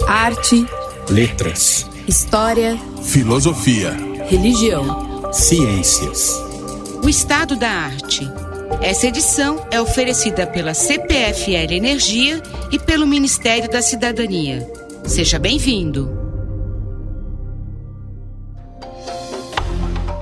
Arte, letras, história, filosofia, religião, ciências. O Estado da Arte. Essa edição é oferecida pela CPFL Energia e pelo Ministério da Cidadania. Seja bem-vindo.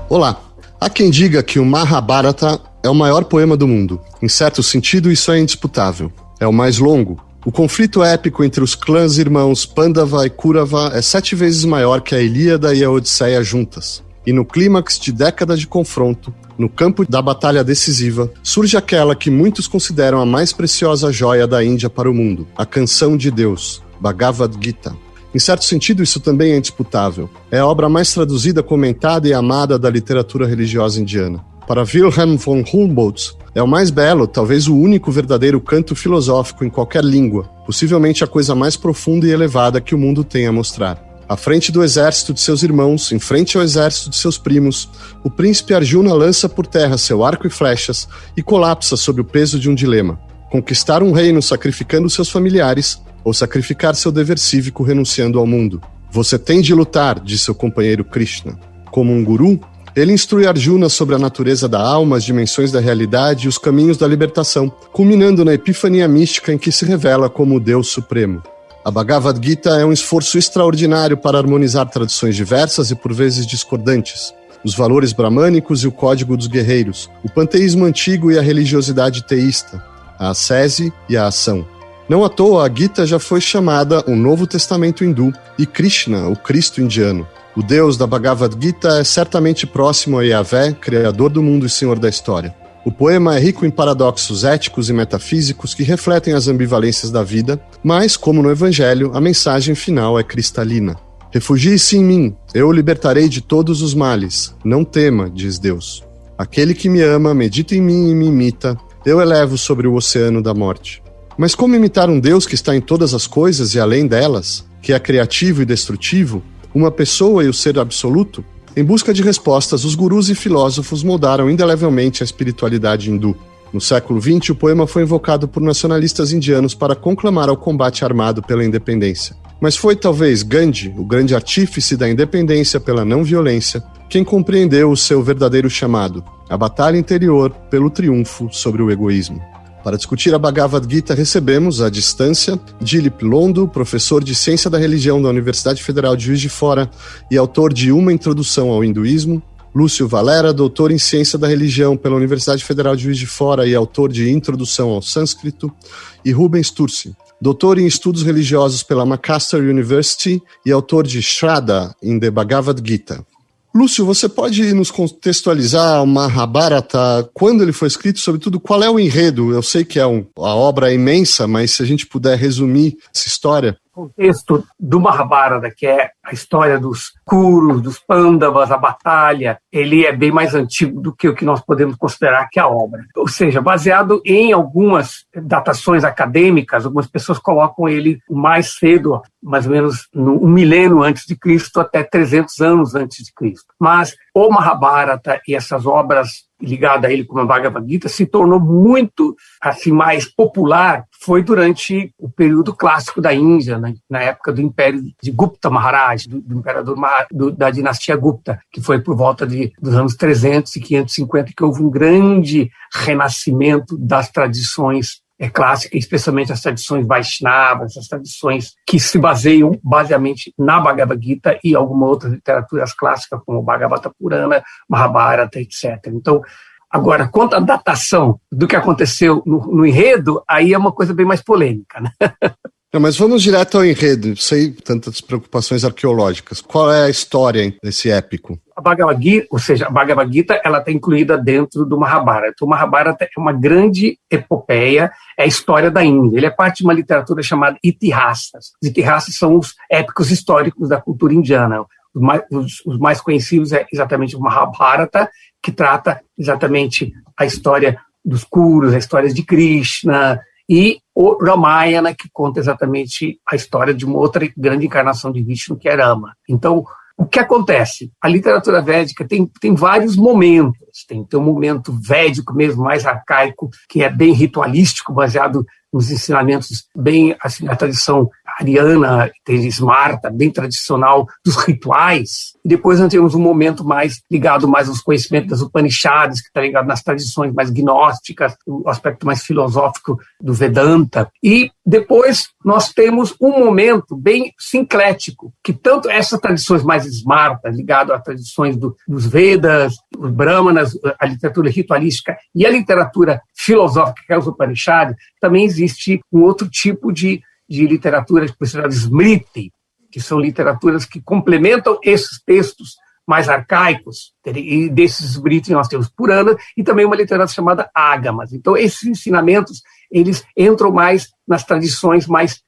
Olá. Há quem diga que o Mahabharata é o maior poema do mundo. Em certo sentido, isso é indisputável. É o mais longo. O conflito épico entre os clãs irmãos Pandava e Kurava é 7 vezes maior que a Ilíada e a Odisseia juntas. E no clímax de décadas de confronto, no campo da batalha decisiva, surge aquela que muitos consideram a mais preciosa joia da Índia para o mundo, a Canção de Deus, Bhagavad Gita. Em certo sentido, isso também é indisputável. É a obra mais traduzida, comentada e amada da literatura religiosa indiana. Para Wilhelm von Humboldt, é o mais belo, talvez o único verdadeiro canto filosófico em qualquer língua, possivelmente a coisa mais profunda e elevada que o mundo tem a mostrar. À frente do exército de seus irmãos, em frente ao exército de seus primos, o príncipe Arjuna lança por terra seu arco e flechas e colapsa sob o peso de um dilema: conquistar um reino sacrificando seus familiares ou sacrificar seu dever cívico renunciando ao mundo. Você tem de lutar, diz seu companheiro Krishna. Como um guru, ele instrui Arjuna sobre a natureza da alma, as dimensões da realidade e os caminhos da libertação, culminando na epifania mística em que se revela como o Deus Supremo. A Bhagavad Gita é um esforço extraordinário para harmonizar tradições diversas e por vezes discordantes, os valores bramânicos e o código dos guerreiros, o panteísmo antigo e a religiosidade teísta, a ascese e a ação. Não à toa, a Gita já foi chamada o Novo Testamento hindu e Krishna, o Cristo indiano. O Deus da Bhagavad Gita é certamente próximo a Yahvé, criador do mundo e senhor da história. O poema é rico em paradoxos éticos e metafísicos que refletem as ambivalências da vida, mas, como no Evangelho, a mensagem final é cristalina. Refugie-se em mim, eu o libertarei de todos os males. Não tema, diz Deus. Aquele que me ama, medita em mim e me imita, eu elevo sobre o oceano da morte. Mas como imitar um Deus que está em todas as coisas e além delas, que é criativo e destrutivo, uma pessoa e o ser absoluto? Em busca de respostas, os gurus e filósofos moldaram indelevelmente a espiritualidade hindu. No século XX, o poema foi invocado por nacionalistas indianos para conclamar ao combate armado pela independência. Mas foi talvez Gandhi, o grande artífice da independência pela não violência, quem compreendeu o seu verdadeiro chamado, a batalha interior pelo triunfo sobre o egoísmo. Para discutir a Bhagavad Gita, recebemos, à distância, Dilip Londo, professor de Ciência da Religião da Universidade Federal de Juiz de Fora e autor de Uma Introdução ao Hinduísmo, Lúcio Valera, doutor em Ciência da Religião pela Universidade Federal de Juiz de Fora e autor de Introdução ao Sânscrito, e Rubens Turci, doutor em Estudos Religiosos pela Macaster University e autor de Shraddha in the Bhagavad Gita. Lúcio, você pode nos contextualizar o Mahabharata, quando ele foi escrito, sobretudo qual é o enredo? Eu sei que a obra é imensa, mas se a gente puder resumir essa história. O contexto do Mahabharata, que é a história dos Kurus, dos Pandavas, a batalha, ele é bem mais antigo do que o que nós podemos considerar que é a obra. Ou seja, baseado em algumas datações acadêmicas, algumas pessoas colocam ele mais cedo, mais ou menos um milênio antes de Cristo até 300 anos antes de Cristo. Mas o Mahabharata e essas obras ligadas a ele como a Bhagavad Gita se tornou muito assim, mais popular foi durante o período clássico da Índia, né? Na época do Império de Gupta Maharaj, do imperador da dinastia Gupta, que foi por volta dos anos 300 e 550, que houve um grande renascimento das tradições clássicas, especialmente as tradições Vaishnavas, as tradições que se baseiam basicamente na Bhagavad Gita e algumas outras literaturas clássicas, como Bhagavata Purana, Mahabharata, etc. Então, agora, quanto à datação do que aconteceu no enredo, aí é uma coisa bem mais polêmica, né? Não, mas vamos direto ao enredo, sem tantas preocupações arqueológicas. Qual é a história desse épico? A Bhagavad Gita, ou seja, a Bhagavad Gita, ela está incluída dentro do Mahabharata. O Mahabharata é uma grande epopeia, é a história da Índia. Ele é parte de uma literatura chamada Itihasas. Os Itihasas são os épicos históricos da cultura indiana. Os mais conhecidos é exatamente o Mahabharata, que trata exatamente a história dos Kurus, a história de Krishna, e o Ramayana, que conta exatamente a história de uma outra grande encarnação de Vishnu, que é Rama. Então, o que acontece? A literatura védica tem vários momentos. Tem um momento védico mesmo, mais arcaico, que é bem ritualístico, baseado nos ensinamentos bem, assim, a tradição ariana, tem Smarta, bem tradicional, dos rituais. E depois nós temos um momento mais ligado mais aos conhecimentos das Upanishads, que está ligado nas tradições mais gnósticas, o aspecto mais filosófico do Vedanta. E depois nós temos um momento bem sincrético, que tanto essas tradições mais Smarta, ligado às tradições dos Vedas, os Brahmanas, a literatura ritualística e a literatura filosófica, que é os Upanishads, também existe um outro tipo de literatura considerada Smriti, que são literaturas que complementam esses textos mais arcaicos, e desses Smriti nós temos Purana, e também uma literatura chamada Ágamas. Então, esses ensinamentos, eles entram mais nas tradições mais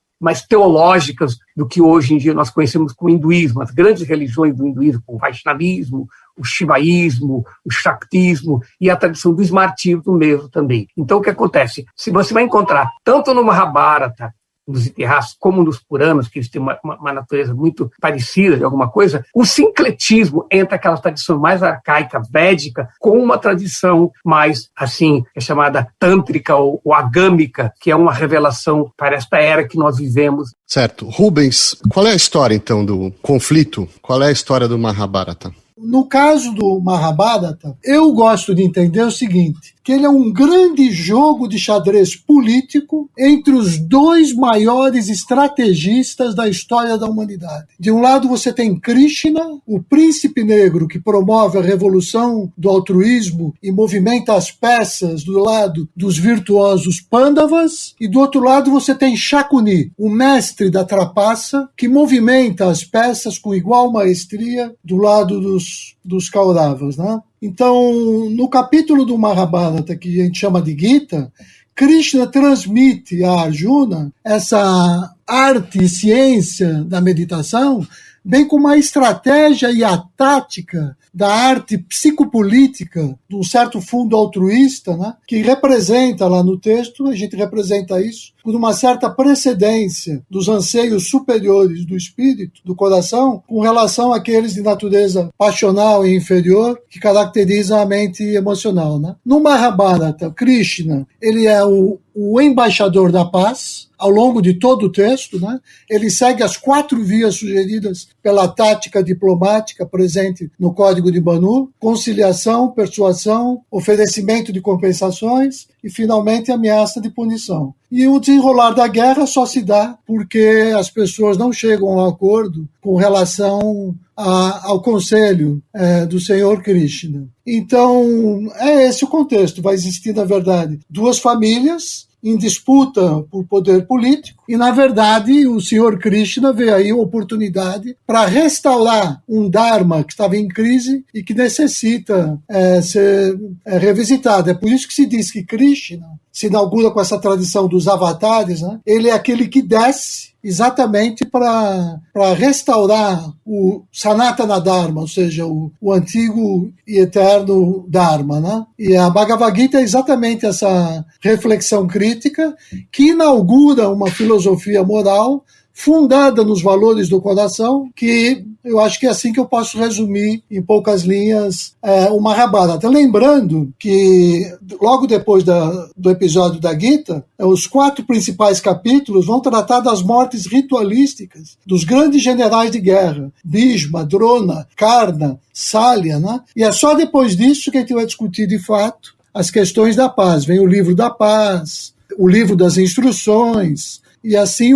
teológicas do que hoje em dia nós conhecemos como hinduísmo. As grandes religiões do hinduísmo, como o Vaishnavismo, o Shivaísmo, o Shaktismo e a tradição do Smartismo mesmo também. Então, o que acontece? Se você vai encontrar, tanto no Mahabharata, nos Itihas, como nos Puranas, que eles têm uma natureza muito parecida de alguma coisa, o sincretismo entre aquela tradição mais arcaica, védica, com uma tradição mais, assim, é chamada tântrica ou agâmica, que é uma revelação para esta era que nós vivemos. Certo. Rubens, qual é a história, então, do conflito? Qual é a história do Mahabharata? No caso do Mahabharata, eu gosto de entender o seguinte, que ele é um grande jogo de xadrez político entre os dois maiores estrategistas da história da humanidade. De um lado você tem Krishna, o príncipe negro que promove a revolução do altruísmo e movimenta as peças do lado dos virtuosos Pandavas, e do outro lado você tem Shakuni, o mestre da trapaça, que movimenta as peças com igual maestria do lado dos Kauravas, né? Então, no capítulo do Mahabharata, que a gente chama de Gita, Krishna transmite a Arjuna essa arte e ciência da meditação, bem como a estratégia e a tática da arte psicopolítica de um certo fundo altruísta, né, que representa lá no texto, a gente representa isso, por uma certa precedência dos anseios superiores do espírito, do coração, com relação àqueles de natureza passional e inferior, que caracterizam a mente emocional. Né? No Mahabharata, Krishna, ele é o embaixador da paz, ao longo de todo o texto, né? Ele segue as 4 vias sugeridas pela tática diplomática presente no Código de Banu: conciliação, persuasão, oferecimento de compensações e, finalmente, ameaça de punição. E o desenrolar da guerra só se dá porque as pessoas não chegam a um acordo com relação ao conselho do Senhor Krishna. Então, é esse o contexto. Vai existir, na verdade, 2 famílias em disputa por poder político, e, na verdade, o Senhor Krishna vê aí uma oportunidade para restaurar um Dharma que estava em crise e que necessita ser revisitado. É por isso que se diz que Krishna se inaugura com essa tradição dos avatares, né? Ele é aquele que desce exatamente para restaurar o Sanatana Dharma, ou seja, o antigo e eterno Dharma. Né? E a Bhagavad Gita é exatamente essa reflexão crítica que inaugura uma filosofia moral fundada nos valores do coração, que eu acho que é assim que eu posso resumir em poucas linhas o Mahabharata. Lembrando que logo depois do episódio da Gita, os 4 principais capítulos vão tratar das mortes ritualísticas dos grandes generais de guerra, Bhishma, Drona, Karna, Salya, né? E é só depois disso que a gente vai discutir de fato as questões da paz. Vem o livro da paz, o livro das instruções. E assim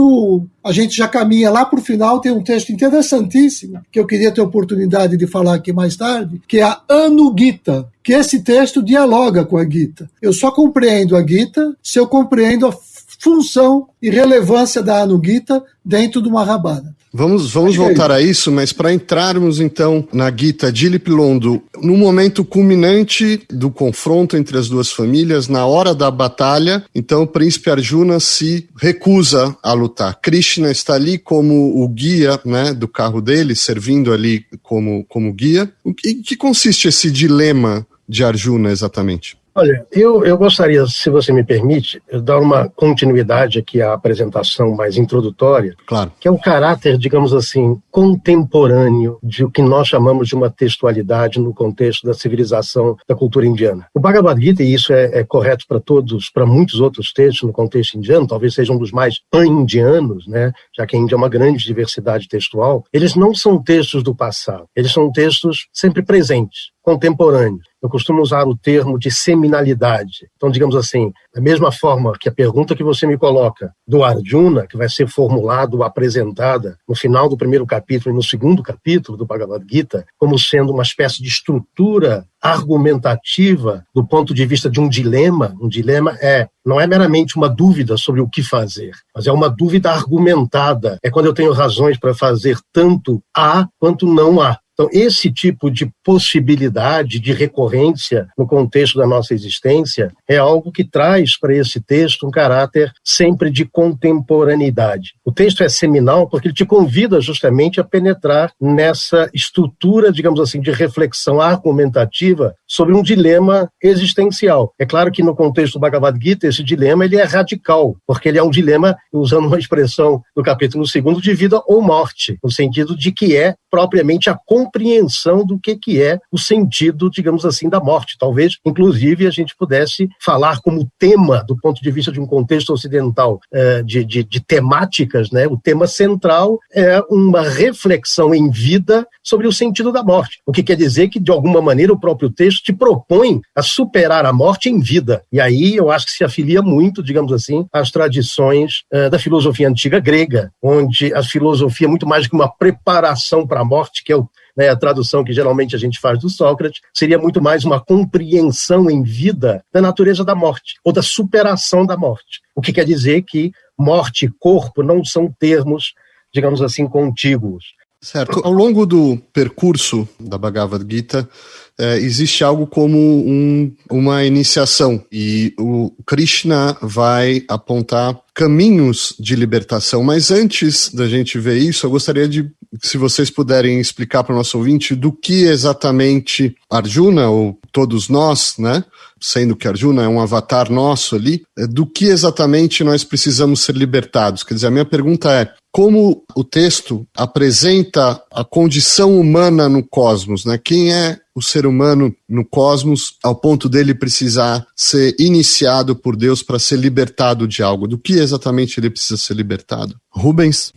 a gente já caminha lá para o final. Tem um texto interessantíssimo que eu queria ter a oportunidade de falar aqui mais tarde, que é a Anugita, que esse texto dialoga com a Gita. Eu só compreendo a Gita se eu compreendo a função e relevância da Anugita dentro do Mahabharata. Vamos voltar a isso, mas para entrarmos então na Gita Dilip Londo, no momento culminante do confronto entre as 2 famílias, na hora da batalha, então o príncipe Arjuna se recusa a lutar. Krishna está ali como o guia, né, do carro dele, servindo ali como guia. Em que consiste esse dilema de Arjuna exatamente? Olha, eu gostaria, se você me permite, dar uma continuidade aqui à apresentação mais introdutória, Claro. que é o caráter, digamos assim, contemporâneo de o que nós chamamos de uma textualidade no contexto da civilização da cultura indiana. O Bhagavad Gita, e isso é correto para muitos outros textos no contexto indiano, talvez seja um dos mais pan-indianos, né, já que a Índia é uma grande diversidade textual, eles não são textos do passado, eles são textos sempre presentes, contemporâneos. Eu costumo usar o termo de seminalidade. Então, digamos assim, da mesma forma que a pergunta que você me coloca do Arjuna, que vai ser formulada ou apresentada no final do primeiro capítulo e no segundo capítulo do Bhagavad Gita, como sendo uma espécie de estrutura argumentativa do ponto de vista de um dilema. Um dilema não é meramente uma dúvida sobre o que fazer, mas é uma dúvida argumentada. É quando eu tenho razões para fazer tanto A quanto não há. Então, esse tipo de possibilidade de recorrência no contexto da nossa existência é algo que traz para esse texto um caráter sempre de contemporaneidade. O texto é seminal porque ele te convida justamente a penetrar nessa estrutura, digamos assim, de reflexão argumentativa sobre um dilema existencial. É claro que no contexto do Bhagavad Gita, esse dilema ele é radical, porque ele é um dilema, usando uma expressão do capítulo 2, de vida ou morte, no sentido de que é propriamente a compreensão do que é o sentido, digamos assim, da morte. Talvez, inclusive, a gente pudesse falar como tema, do ponto de vista de um contexto ocidental, de temáticas, né? O tema central é uma reflexão em vida sobre o sentido da morte. O que quer dizer que, de alguma maneira, o próprio texto te propõe a superar a morte em vida. E aí eu acho que se afilia muito, digamos assim, às tradições da filosofia antiga grega, onde a filosofia é muito mais do que uma preparação para a morte, que é a tradução que geralmente a gente faz do Sócrates, seria muito mais uma compreensão em vida da natureza da morte, ou da superação da morte. O que quer dizer que morte e corpo não são termos, digamos assim, contíguos. Certo. Ao longo do percurso da Bhagavad Gita, existe algo como uma iniciação, e o Krishna vai apontar caminhos de libertação. Mas antes da gente ver isso, eu gostaria de, se vocês puderem explicar para o nosso ouvinte do que exatamente Arjuna, ou todos nós, né, sendo que Arjuna é um avatar nosso ali, do que exatamente nós precisamos ser libertados. Quer dizer, a minha pergunta é, como o texto apresenta a condição humana no cosmos, né? Quem é o ser humano no cosmos ao ponto dele precisar ser iniciado por Deus para ser libertado de algo? Do que exatamente ele precisa ser libertado? Rubens?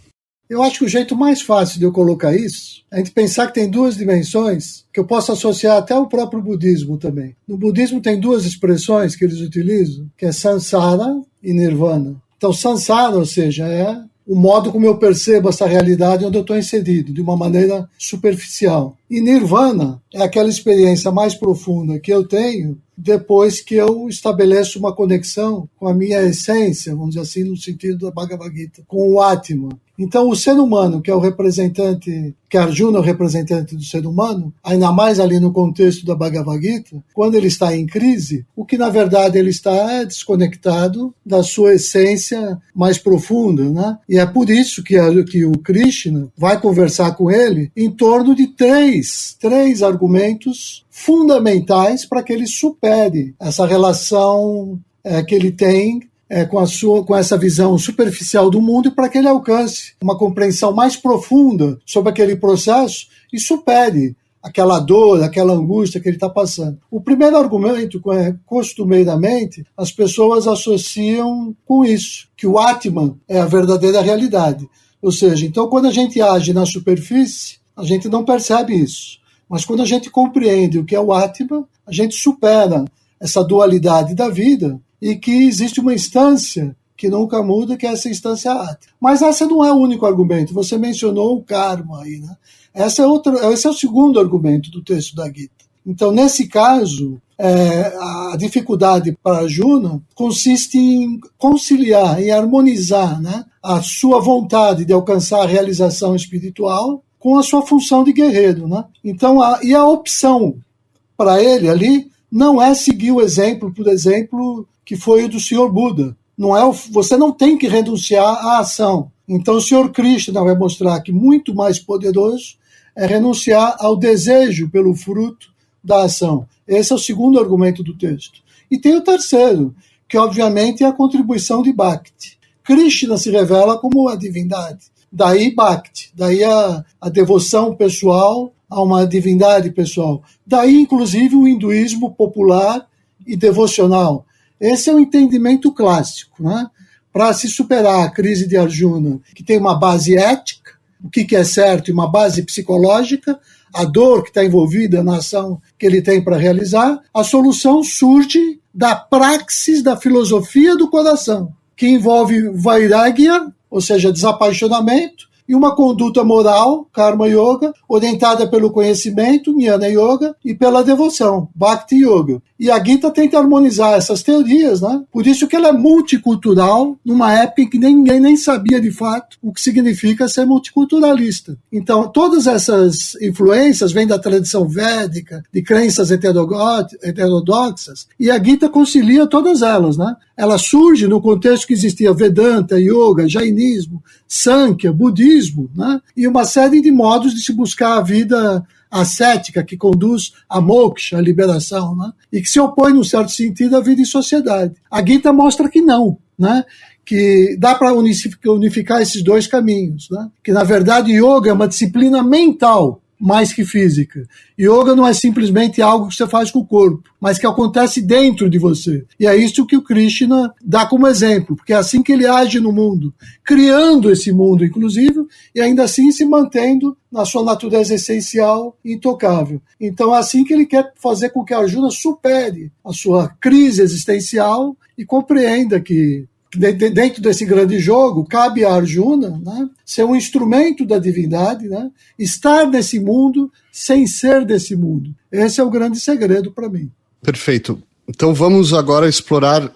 Eu acho que o jeito mais fácil de eu colocar isso é a gente pensar que tem duas dimensões que eu posso associar até ao próprio budismo também. No budismo tem duas expressões que eles utilizam, que é samsara e nirvana. Então, samsara, ou seja, é o modo como eu percebo essa realidade onde eu estou inserido, de uma maneira superficial. E nirvana é aquela experiência mais profunda que eu tenho depois que eu estabeleço uma conexão com a minha essência, vamos dizer assim, no sentido da Bhagavad Gita, com o Atma. Então, o ser humano, que é o representante, que Arjuna é o representante do ser humano, ainda mais ali no contexto da Bhagavad Gita, quando ele está em crise, o que na verdade ele está é desconectado da sua essência mais profunda, né? E é por isso que o Krishna vai conversar com ele em torno de três argumentos fundamentais para que ele supere essa relação que ele tem com essa visão superficial do mundo, e para que ele alcance uma compreensão mais profunda sobre aquele processo e supere aquela dor, aquela angústia que ele está passando. O primeiro argumento, costumeiramente, as pessoas associam com isso, que o Atman é a verdadeira realidade. Ou seja, então quando a gente age na superfície, a gente não percebe isso. Mas quando a gente compreende o que é o Atman, a gente supera essa dualidade da vida e que existe uma instância que nunca muda, que é essa instância Atma. Mas esse não é o único argumento. Você mencionou o karma aí, né? Esse é o segundo argumento do texto da Gita. Então, nesse caso, a dificuldade para Arjuna consiste em conciliar, em harmonizar, né, a sua vontade de alcançar a realização espiritual com a sua função de guerreiro, né? Então, a opção para ele ali não é seguir o exemplo, por exemplo, que foi o do Senhor Buda. Você não tem que renunciar à ação. Então, o Senhor Krishna vai mostrar que muito mais poderoso é renunciar ao desejo pelo fruto da ação. Esse é o segundo argumento do texto. E tem o terceiro, que obviamente é a contribuição de Bhakti. Krishna se revela como a divindade. Daí Bhakti, daí a devoção pessoal a uma divindade pessoal. Daí, inclusive, o hinduísmo popular e devocional. Esse é o entendimento clássico, né? Para se superar a crise de Arjuna, que tem uma base ética, o que é certo, e uma base psicológica, a dor que está envolvida na ação que ele tem para realizar, a solução surge da praxis da filosofia do coração, que envolve vairagya, ou seja, desapaixonamento, e uma conduta moral, Karma Yoga, orientada pelo conhecimento, Jnana Yoga, e pela devoção, Bhakti Yoga. E a Gita tenta harmonizar essas teorias, né? Por isso que ela é multicultural, numa época em que ninguém nem sabia de fato o que significa ser multiculturalista. Então, todas essas influências vêm da tradição védica, de crenças heterodoxas, e a Gita concilia todas elas, né? Ela surge no contexto que existia Vedanta, Yoga, Jainismo, Sankhya, Budismo, né? E uma série de modos de se buscar a vida ascética que conduz a moksha, a liberação, né? E que se opõe, num certo sentido, à vida em sociedade. A Gita mostra que não, né? Que dá para unificar esses dois caminhos, né? Que, na verdade, yoga é uma disciplina mental, mais que física. Yoga não é simplesmente algo que você faz com o corpo, mas que acontece dentro de você. E é isso que o Krishna dá como exemplo, porque é assim que ele age no mundo, criando esse mundo, inclusive, e ainda assim se mantendo na sua natureza essencial e intocável. Então é assim que ele quer fazer com que Arjuna supere a sua crise existencial e compreenda que dentro desse grande jogo, cabe a Arjuna, né, ser um instrumento da divindade, né, estar nesse mundo sem ser desse mundo. Esse é o grande segredo para mim. Perfeito. Então vamos agora explorar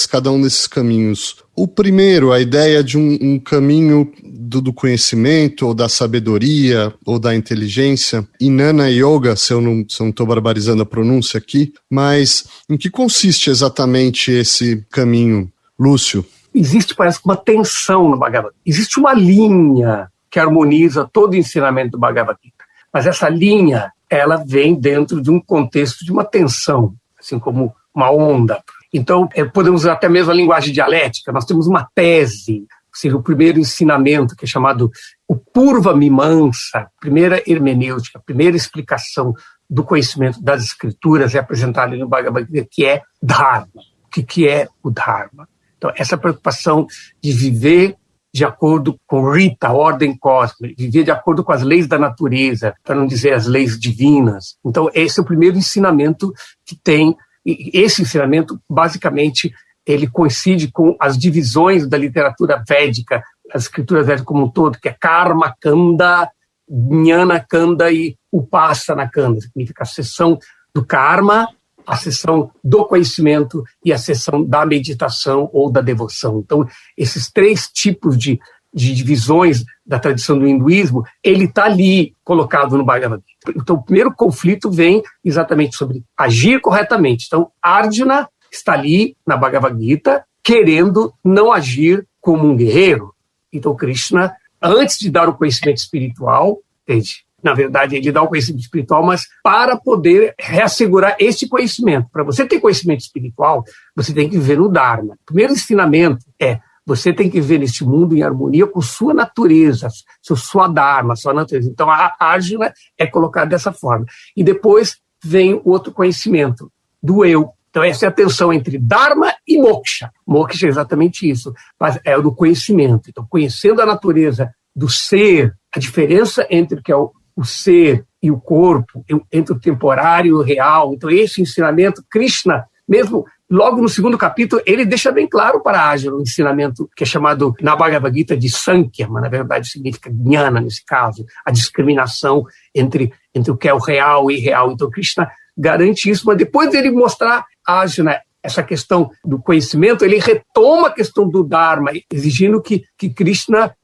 cada um desses caminhos. O primeiro, a ideia de um caminho do conhecimento, ou da sabedoria, ou da inteligência. Jnana Yoga, se eu não estou barbarizando a pronúncia aqui, mas em que consiste exatamente esse caminho? Lúcio. Existe, parece que, uma tensão no Bhagavad Gita. Existe uma linha que harmoniza todo o ensinamento do Bhagavad Gita. Mas essa linha, ela vem dentro de um contexto de uma tensão, assim como uma onda. Então, podemos usar até mesmo a linguagem dialética. Nós temos uma tese, ou seja, o primeiro ensinamento, que é chamado o Purva Mimamsa, primeira hermenêutica, primeira explicação do conhecimento das escrituras é apresentada no Bhagavad Gita, que é Dharma. O que é o Dharma? Então, essa preocupação de viver de acordo com Rita, a ordem cósmica, viver de acordo com as leis da natureza, para não dizer as leis divinas. Então, esse é o primeiro ensinamento que tem. E esse ensinamento, basicamente, ele coincide com as divisões da literatura védica, as escrituras védicas como um todo, que é Karma Kanda, Jnana Kanda e Upasana Kanda. Significa a seção do karma, a seção do conhecimento e a seção da meditação ou da devoção. Então, esses três tipos de divisões da tradição do hinduísmo, ele está ali colocado no Bhagavad Gita. Então, o primeiro conflito vem exatamente sobre agir corretamente. Então, Arjuna está ali na Bhagavad Gita querendo não agir como um guerreiro. Então, Krishna, antes de dar o conhecimento espiritual, entende? Na verdade, ele dá o conhecimento espiritual, mas para poder reassegurar esse conhecimento. Para você ter conhecimento espiritual, você tem que viver no Dharma. O primeiro ensinamento é: você tem que viver neste mundo em harmonia com sua natureza, sua Dharma, sua natureza. Então, a Arjuna é colocada dessa forma. E depois vem o outro conhecimento, do eu. Então, essa é a tensão entre Dharma e Moksha. Moksha é exatamente isso, mas é o do conhecimento. Então, conhecendo a natureza do ser, a diferença entre o que é o ser e o corpo, entre o temporário e o real. Então, esse ensinamento, Krishna, mesmo logo no segundo capítulo, ele deixa bem claro para Arjuna um ensinamento que é chamado na Bhagavad Gita de Sankhya, mas na verdade significa Jnana, nesse caso, a discriminação entre o que é o real e irreal. Então, Krishna garante isso, mas depois dele mostrar a Arjuna essa questão do conhecimento, ele retoma a questão do Dharma, exigindo que Krishna,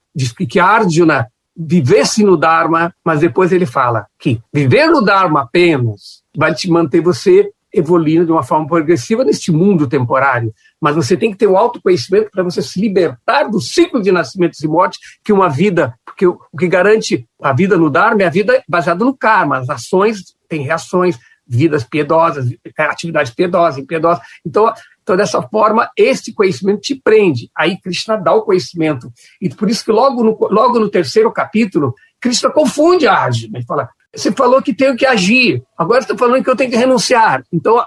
que Arjuna vivesse no Dharma, mas depois ele fala que viver no Dharma apenas vai te manter você evoluindo de uma forma progressiva neste mundo temporário, mas você tem que ter um autoconhecimento para você se libertar do ciclo de nascimentos e mortes, que uma vida, porque o que garante a vida no Dharma é a vida baseada no karma, as ações têm reações, vidas piedosas, atividades piedosas, impiedosas. Então, dessa forma, esse conhecimento te prende. Aí Krishna dá o conhecimento. E por isso que logo no terceiro capítulo, Krishna confunde a Arjuna. Ele fala, você falou que tenho que agir, agora você está falando que eu tenho que renunciar. Então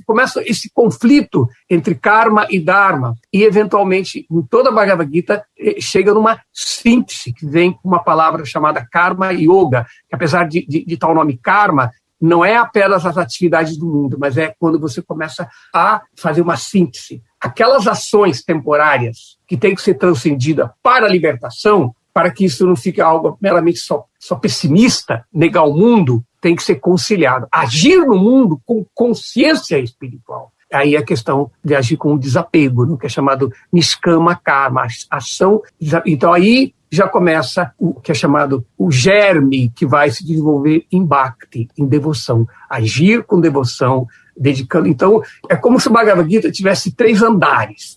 começa esse conflito entre karma e dharma. E, eventualmente, em toda a Bhagavad Gita, chega numa síntese, que vem com uma palavra chamada Karma Yoga, que apesar de tal nome karma, não é apenas as atividades do mundo, mas é quando você começa a fazer uma síntese. Aquelas ações temporárias que têm que ser transcendidas para a libertação, para que isso não fique algo meramente só pessimista, negar o mundo, tem que ser conciliado. Agir no mundo com consciência espiritual. Aí a questão de agir com o desapego, né, que é chamado Niskama Karma, ação. Então aí já começa o que é chamado o germe, que vai se desenvolver em Bhakti, em devoção. Agir com devoção, dedicando. Então, é como se o Bhagavad Gita tivesse 3 andares.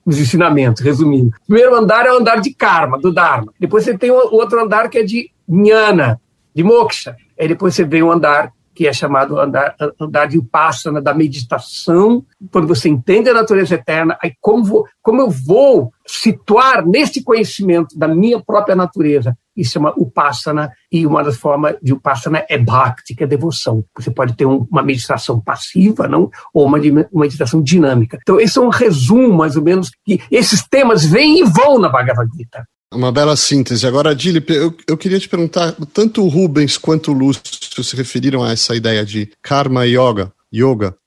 Os ensinamentos, resumindo. O primeiro andar é o andar de karma, do dharma. Depois você tem o outro andar que é de jnana, de moksha. Aí depois você vem o andar que é chamado andar de vipassana, da meditação, quando você entende a natureza eterna, aí como eu vou situar nesse conhecimento da minha própria natureza. Isso chama Upassana, e uma das formas de Upassana é Bhakti, que é devoção. Você pode ter uma meditação passiva, não? Ou uma meditação dinâmica. Então, esse é um resumo, mais ou menos, que esses temas vêm e vão na Bhagavad Gita. Uma bela síntese. Agora, Dilip, eu queria te perguntar, tanto o Rubens quanto o Lúcio se referiram a essa ideia de Karma Yoga,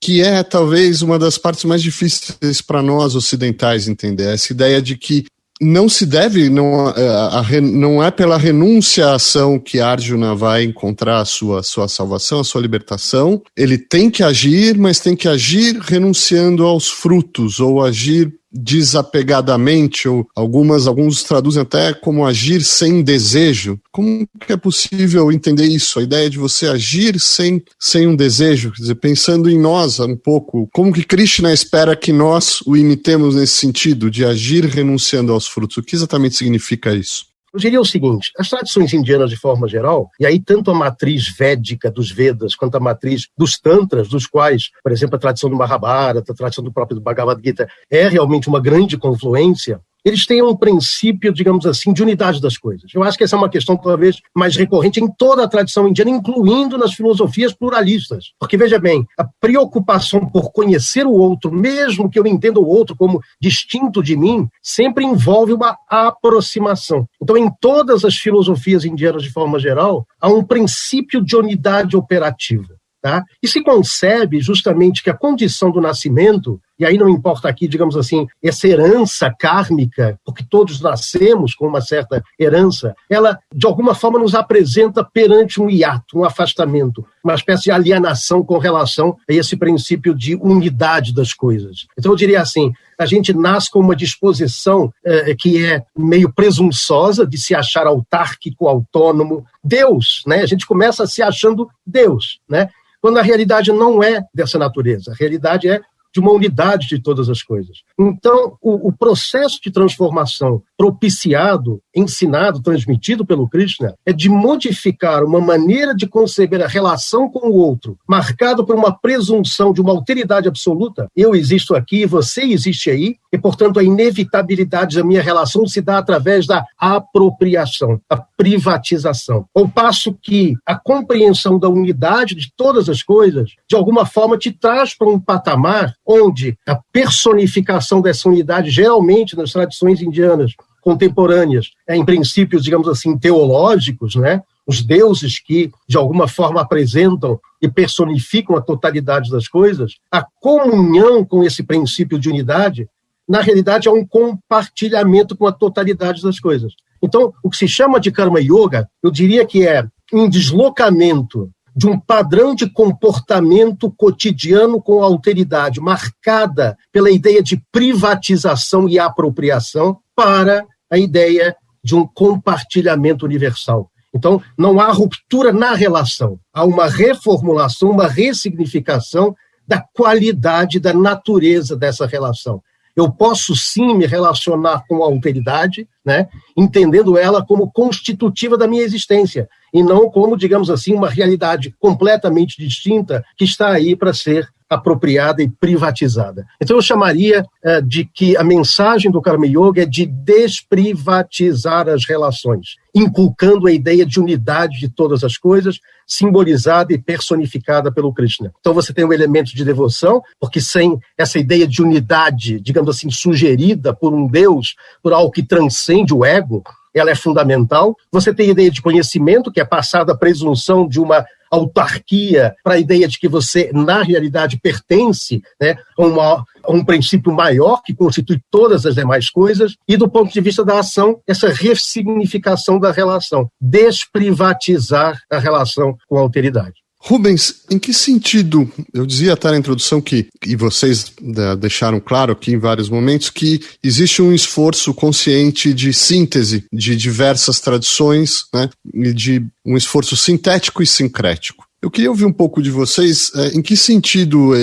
que é talvez uma das partes mais difíceis para nós ocidentais entender. Essa ideia de que não se deve, não é pela renúncia à ação que Arjuna vai encontrar a sua salvação, a sua libertação. Ele tem que agir, mas tem que agir renunciando aos frutos, ou agir desapegadamente, ou alguns traduzem até como agir sem desejo. Como que é possível entender isso? A ideia de você agir sem um desejo, quer dizer, pensando em nós um pouco, como que Krishna espera que nós o imitemos nesse sentido, de agir renunciando aos frutos? O que exatamente significa isso? Eu diria o seguinte, as tradições indianas de forma geral, e aí tanto a matriz védica dos Vedas, quanto a matriz dos Tantras, dos quais, por exemplo, a tradição do Mahabharata, a tradição do próprio Bhagavad Gita, é realmente uma grande confluência, eles têm um princípio, digamos assim, de unidade das coisas. Eu acho que essa é uma questão talvez mais recorrente em toda a tradição indiana, incluindo nas filosofias pluralistas. Porque, veja bem, a preocupação por conhecer o outro, mesmo que eu entenda o outro como distinto de mim, sempre envolve uma aproximação. Então, em todas as filosofias indianas de forma geral, há um princípio de unidade operativa. Tá? E se concebe justamente que a condição do nascimento, e aí não importa aqui, digamos assim, essa herança kármica, porque todos nascemos com uma certa herança, ela de alguma forma nos apresenta perante um hiato, um afastamento, uma espécie de alienação com relação a esse princípio de unidade das coisas. Então eu diria assim, a gente nasce com uma disposição que é meio presunçosa de se achar autárquico, autônomo, Deus, né? A gente começa se achando Deus, né? Quando a realidade não é dessa natureza, a realidade é de uma unidade de todas as coisas. Então, o processo de transformação propiciado, ensinado, transmitido pelo Krishna, é de modificar uma maneira de conceber a relação com o outro, marcado por uma presunção de uma alteridade absoluta. Eu existo aqui, você existe aí, e, portanto, a inevitabilidade da minha relação se dá através da apropriação, a privatização. Ao passo que a compreensão da unidade de todas as coisas, de alguma forma, te traz para um patamar onde a personificação dessa unidade, geralmente nas tradições indianas contemporâneas, em princípios, digamos assim, teológicos, né? Os deuses que, de alguma forma, apresentam e personificam a totalidade das coisas, a comunhão com esse princípio de unidade, na realidade, é um compartilhamento com a totalidade das coisas. Então, o que se chama de Karma Yoga, eu diria que é um deslocamento de um padrão de comportamento cotidiano com alteridade, marcada pela ideia de privatização e apropriação, para a ideia de um compartilhamento universal. Então, não há ruptura na relação, há uma reformulação, uma ressignificação da qualidade, da natureza dessa relação. eu posso sim me relacionar com a alteridade, né, entendendo ela como constitutiva da minha existência, e não como, digamos assim, uma realidade completamente distinta que está aí para ser apropriada e privatizada. Então eu chamaria de que a mensagem do Karma Yoga é de desprivatizar as relações, inculcando a ideia de unidade de todas as coisas, simbolizada e personificada pelo Krishna. Então você tem um elemento de devoção, porque sem essa ideia de unidade, digamos assim, sugerida por um Deus, por algo que transcende o ego, ela é fundamental. Você tem a ideia de conhecimento, que é passada a presunção de uma autarquia para a ideia de que você, na realidade, pertence, né, a um princípio maior que constitui todas as demais coisas, e do ponto de vista da ação, essa ressignificação da relação, desprivatizar a relação com a alteridade. Rubens, em que sentido, eu dizia até na introdução que, e vocês deixaram claro aqui em vários momentos, que existe um esforço consciente de síntese de diversas tradições, né, e de um esforço sintético e sincrético. Eu queria ouvir um pouco de vocês, em que sentido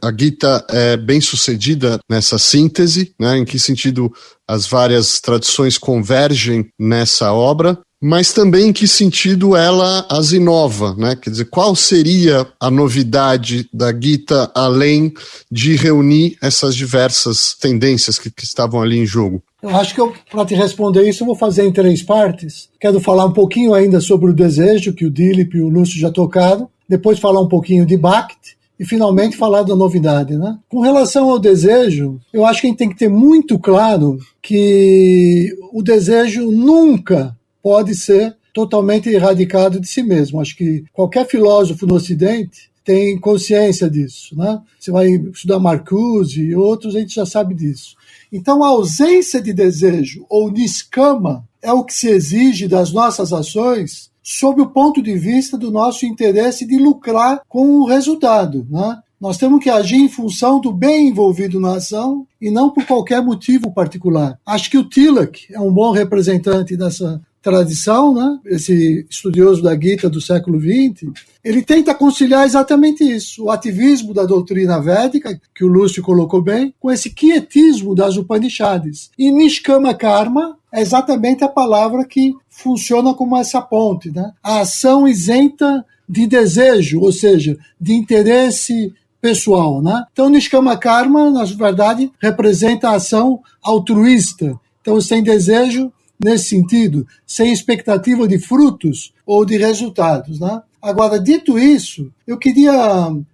a Gita é bem sucedida nessa síntese, né, em que sentido as várias tradições convergem nessa obra, mas também em que sentido ela as inova, né? Quer dizer, qual seria a novidade da Gita além de reunir essas diversas tendências que estavam ali em jogo? Eu acho que para te responder isso, eu vou fazer em 3 partes. Quero falar um pouquinho ainda sobre o desejo, que o Dilip e o Lúcio já tocaram, depois falar um pouquinho de Bhakti, e finalmente falar da novidade, né? Com relação ao desejo, eu acho que a gente tem que ter muito claro que o desejo nunca pode ser totalmente erradicado de si mesmo. Acho que qualquer filósofo no Ocidente tem consciência disso, né? Você vai estudar Marcuse e outros, a gente já sabe disso. Então, a ausência de desejo, ou niskama, é o que se exige das nossas ações sob o ponto de vista do nosso interesse de lucrar com o resultado, né? Nós temos que agir em função do bem envolvido na ação e não por qualquer motivo particular. Acho que o Tilak é um bom representante dessa tradição, né? Esse estudioso da Gita do século XX, ele tenta conciliar exatamente isso, o ativismo da doutrina védica, que o Lúcio colocou bem, com esse quietismo das Upanishads. E Nishkama Karma é exatamente a palavra que funciona como essa ponte, né? A ação isenta de desejo, ou seja, de interesse pessoal, né? Então, Nishkama Karma, na verdade, representa a ação altruísta. Então, sem desejo, nesse sentido, sem expectativa de frutos ou de resultados, né? Agora, dito isso, eu queria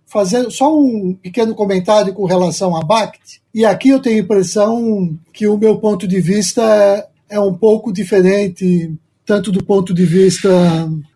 fazer só um pequeno comentário com relação a Bhakti, e aqui eu tenho a impressão que o meu ponto de vista é um pouco diferente, tanto do ponto de vista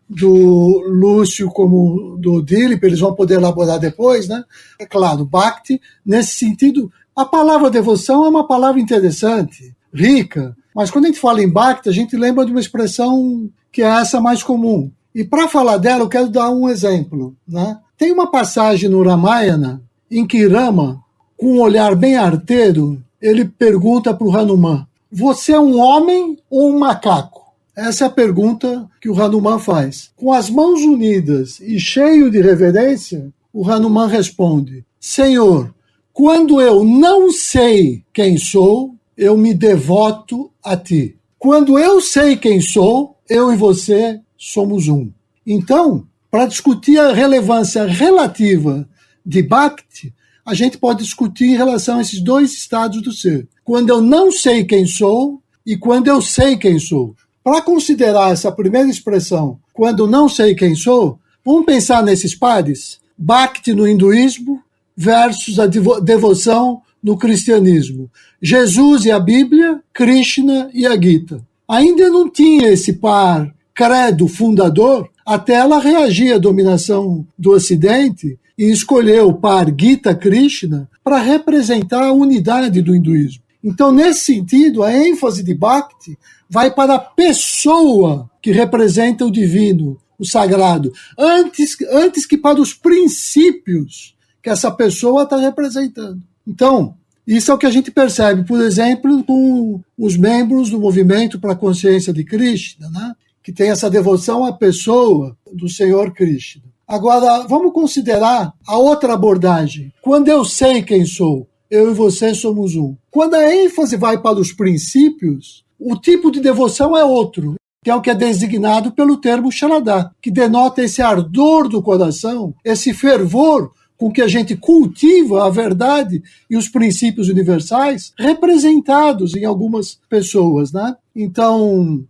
do Lúcio como do Dilip, eles vão poder elaborar depois, né? É claro, Bhakti, nesse sentido, a palavra devoção é uma palavra interessante, rica, mas quando a gente fala em Bhakti, a gente lembra de uma expressão que é essa mais comum. E para falar dela, eu quero dar um exemplo, né? Tem uma passagem no Ramayana em que Rama, com um olhar bem arteiro, ele pergunta para o Hanuman: você é um homem ou um macaco? Essa é a pergunta que o Hanuman faz. Com as mãos unidas e cheio de reverência, o Hanuman responde: Senhor, quando eu não sei quem sou, eu me devoto a ti. Quando eu sei quem sou, eu e você somos um. Então, para discutir a relevância relativa de Bhakti, a gente pode discutir em relação a esses 2 estados do ser. Quando eu não sei quem sou e quando eu sei quem sou. Para considerar essa primeira expressão, quando não sei quem sou, vamos pensar nesses pares. Bhakti no hinduísmo versus a devoção no cristianismo. Jesus e a Bíblia, Krishna e a Gita. Ainda não tinha esse par credo fundador até ela reagir à dominação do Ocidente e escolher o par Gita-Krishna para representar a unidade do hinduísmo. Então, nesse sentido, a ênfase de Bhakti vai para a pessoa que representa o divino, o sagrado, antes que para os princípios que essa pessoa está representando. Então, isso é o que a gente percebe, por exemplo, com os membros do Movimento para a Consciência de Krishna, né? Que tem essa devoção à pessoa do Senhor Krishna. Agora, vamos considerar a outra abordagem. Quando eu sei quem sou, eu e você somos um. Quando a ênfase vai para os princípios, o tipo de devoção é outro, que é o que é designado pelo termo Shaladá, que denota esse ardor do coração, esse fervor com que a gente cultiva a verdade e os princípios universais representados em algumas pessoas, né? Então,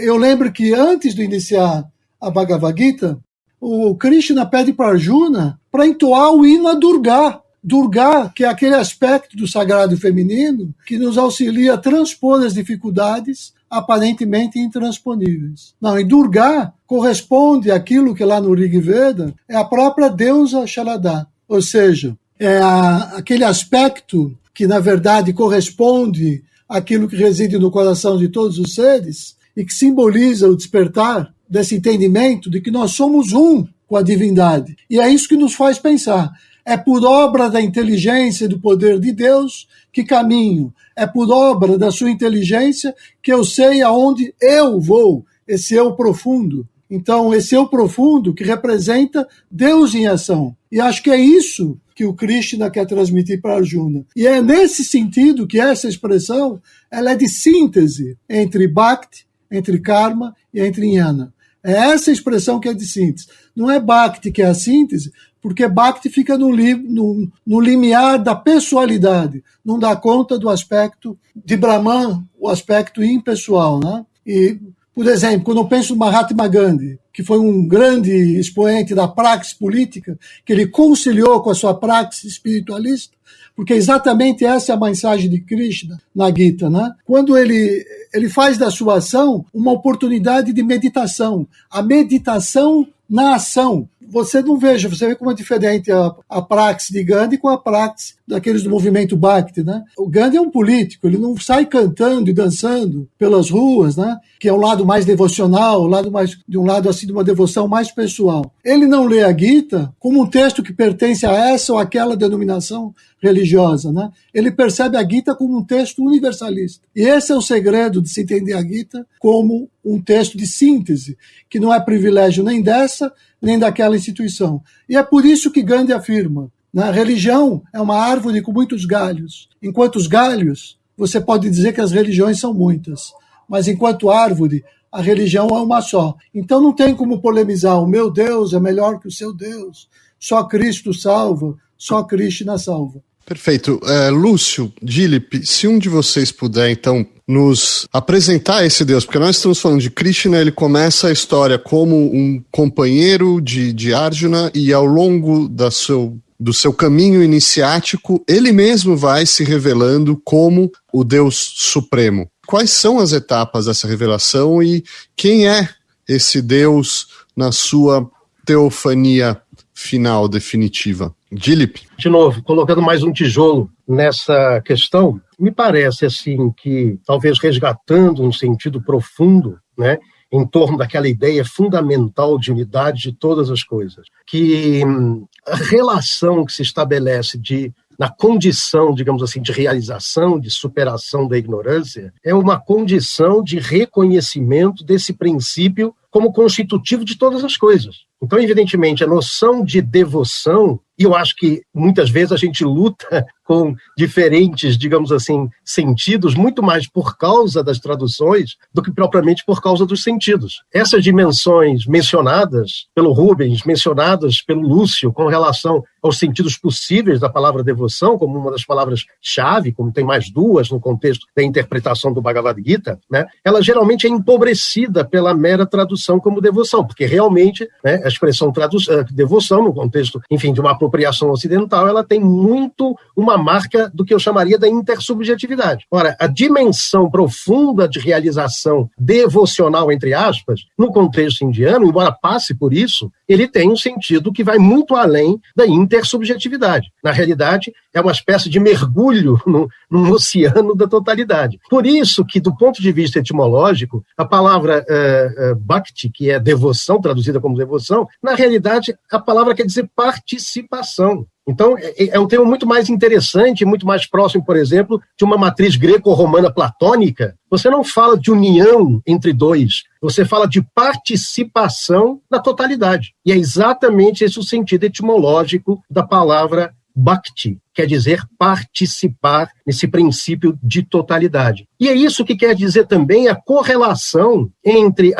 eu lembro que antes de iniciar a Bhagavad Gita, o Krishna pede para Arjuna para entoar o hino a Durga. Durga, que é aquele aspecto do sagrado feminino que nos auxilia a transpor as dificuldades aparentemente intransponíveis. Não, e Durga corresponde àquilo que lá no Rig Veda é a própria deusa Shaladá, ou seja, é aquele aspecto que na verdade corresponde àquilo que reside no coração de todos os seres e que simboliza o despertar desse entendimento de que nós somos um com a divindade. E é isso que nos faz pensar. É por obra da inteligência e do poder de Deus que caminho. É por obra da sua inteligência que eu sei aonde eu vou, esse eu profundo. Então, esse eu profundo que representa Deus em ação. E acho que é isso que o Krishna quer transmitir para Arjuna. E é nesse sentido que essa expressão ela é de síntese entre Bhakti, entre Karma e entre Jnana. É essa expressão que é de síntese. Não é Bhakti que é a síntese, porque Bhakti fica no limiar da pessoalidade, não dá conta do aspecto de Brahman, o aspecto impessoal, né? E, por exemplo, quando eu penso no Mahatma Gandhi, que foi um grande expoente da praxis política, que ele conciliou com a sua praxis espiritualista, porque exatamente essa é a mensagem de Krishna na Gita, né? Quando ele faz da sua ação uma oportunidade de meditação, a meditação na ação. Você vê como é diferente a praxis de Gandhi com a praxis daqueles do movimento Bhakti, né? O Gandhi é um político, ele não sai cantando e dançando pelas ruas, né? Que é um lado mais devocional, de uma devoção mais pessoal. Ele não lê a Gita como um texto que pertence a essa ou aquela denominação religiosa, né? Ele percebe a Gita como um texto universalista. E esse é o segredo de se entender a Gita como um texto de síntese, que não é privilégio nem dessa, nem daquela instituição. E é por isso que Gandhi afirma, né? A religião é uma árvore com muitos galhos. Enquanto os galhos, você pode dizer que as religiões são muitas, mas enquanto árvore, a religião é uma só. Então não tem como polemizar, o meu Deus é melhor que o seu Deus, só Cristo salva, só Krishna salva. Perfeito. Lúcio, Dilip, se um de vocês puder, então, nos apresentar esse Deus, porque nós estamos falando de Krishna, ele começa a história como um companheiro de Arjuna e ao longo do seu caminho iniciático, ele mesmo vai se revelando como o Deus Supremo. Quais são as etapas dessa revelação e quem é esse Deus na sua teofania final, definitiva? Dilip? De novo, colocando mais um tijolo nessa questão, me parece assim que, talvez resgatando um sentido profundo, né, em torno daquela ideia fundamental de unidade de todas as coisas, que a relação que se estabelece na condição, digamos assim, de realização, de superação da ignorância, é uma condição de reconhecimento desse princípio como constitutivo de todas as coisas. Então, evidentemente, a noção de devoção, e eu acho que muitas vezes a gente luta com diferentes, digamos assim, sentidos, muito mais por causa das traduções do que propriamente por causa dos sentidos. Essas dimensões mencionadas pelo Rubens, mencionadas pelo Lúcio, com relação aos sentidos possíveis da palavra devoção, como uma das palavras-chave, como tem mais duas no contexto da interpretação do Bhagavad Gita, né, ela geralmente é empobrecida pela mera tradução como devoção, porque realmente, né, a expressão devoção, no contexto, enfim, de uma apropriação ocidental, ela tem muito uma marca do que eu chamaria da intersubjetividade. Ora, a dimensão profunda de realização devocional, entre aspas, no contexto indiano, embora passe por isso, ele tem um sentido que vai muito além da intersubjetividade. Na realidade, é uma espécie de mergulho num oceano da totalidade. Por isso que, do ponto de vista etimológico, a palavra bhakti, que é devoção, traduzida como devoção, na realidade, a palavra quer dizer participação. Então, é um termo muito mais interessante, muito mais próximo, por exemplo, de uma matriz greco-romana platônica. Você não fala de união entre dois, você fala de participação na totalidade. E é exatamente esse o sentido etimológico da palavra bhakti, quer dizer participar nesse princípio de totalidade. E é isso que quer dizer também a correlação entre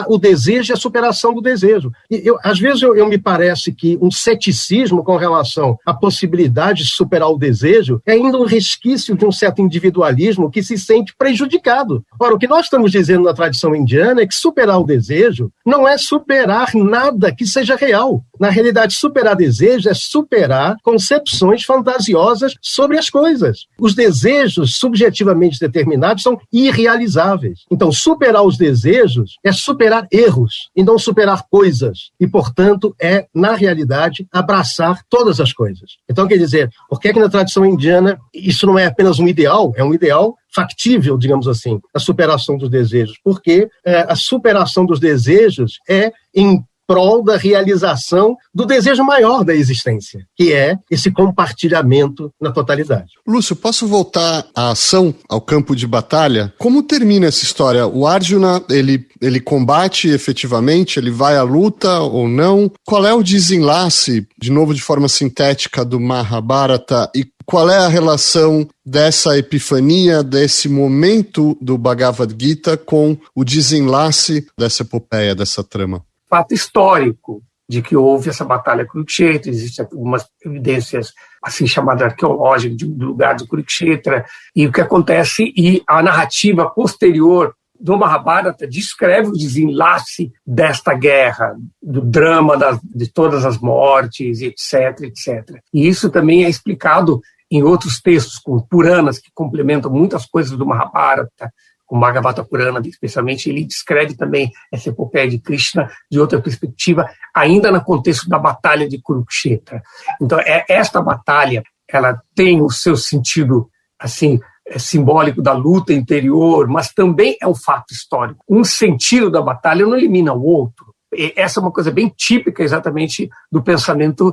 o desejo e a superação do desejo. E às vezes eu me parece que um ceticismo com relação à possibilidade de superar o desejo é ainda um resquício de um certo individualismo que se sente prejudicado. Ora, o que nós estamos dizendo na tradição indiana é que superar o desejo não é superar nada que seja real. Na realidade, superar desejo é superar concepções fantasiosas sobre as coisas. Os desejos subjetivamente determinados são irrealizáveis. Então, superar os desejos é superar erros e não superar coisas. E, portanto, é, na realidade, abraçar todas as coisas. Então, quer dizer, por que na tradição indiana isso não é apenas um ideal? É um ideal factível, digamos assim, a superação dos desejos. Porque a superação dos desejos é em prol da realização do desejo maior da existência, que é esse compartilhamento na totalidade. Lúcio, posso voltar à ação, ao campo de batalha? Como termina essa história? O Arjuna, ele combate efetivamente? Ele vai à luta ou não? Qual é o desenlace, de novo de forma sintética, do Mahabharata e qual é a relação dessa epifania, desse momento do Bhagavad Gita com o desenlace dessa epopeia, dessa trama? Fato histórico de que houve essa batalha Kurukshetra, existem algumas evidências assim chamadas arqueológicas do lugar de Kurukshetra, e o que acontece, e a narrativa posterior do Mahabharata descreve o desenlace desta guerra, do drama de todas as mortes, etc, etc. E isso também é explicado em outros textos, como Puranas, que complementam muitas coisas do Mahabharata, o Bhagavata Purana, especialmente, ele descreve também essa epopeia de Krishna de outra perspectiva, ainda no contexto da batalha de Kurukshetra. Então, esta batalha, ela tem o seu sentido, assim, simbólico da luta interior, mas também é um fato histórico. Um sentido da batalha não elimina o outro. E essa é uma coisa bem típica, exatamente, do pensamento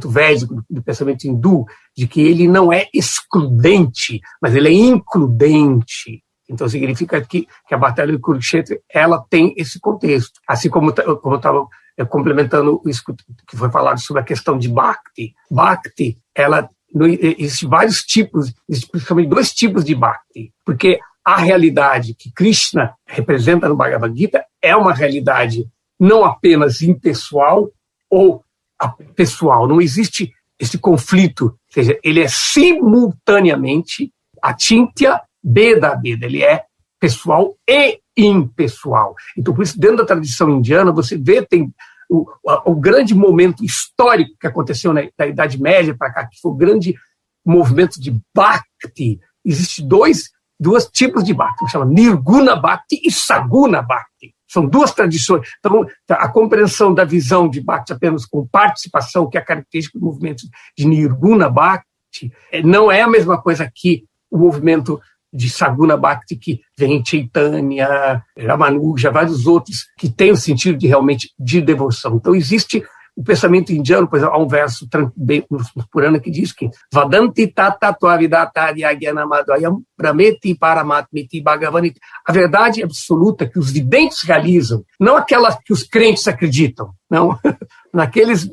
védico, do pensamento hindu, de que ele não é excludente, mas ele é includente. Então, significa que a Batalha de Kurukshetra, ela tem esse contexto. Assim como eu estava complementando isso que foi falado sobre a questão de Bhakti. Bhakti, existem vários tipos, existem principalmente 2 tipos de Bhakti. Porque a realidade que Krishna representa no Bhagavad Gita é uma realidade não apenas impessoal ou pessoal. Não existe esse conflito. Ou seja, ele é simultaneamente Achintya Beda Beda, ele é pessoal e impessoal. Então, por isso, dentro da tradição indiana, você vê, tem o grande momento histórico que aconteceu da Idade Média para cá, que foi o grande movimento de Bhakti. Existem dois tipos de Bhakti, que chama Nirguna Bhakti e Saguna Bhakti. São 2 tradições. Então, a compreensão da visão de Bhakti apenas com participação, que é a característica do movimento de Nirguna Bhakti, não é a mesma coisa que o movimento de Saguna Bhakti, que vem Chaitanya, Ramanuja, vários outros, que tem o sentido de realmente de devoção. Então, existe o pensamento indiano, pois há um verso no Purana que diz que Vadanti tata tuavidata yagyanamadoyam prameti paramatmiti bhagavaniti. A verdade absoluta que os videntes realizam, não aquela que os crentes acreditam, não.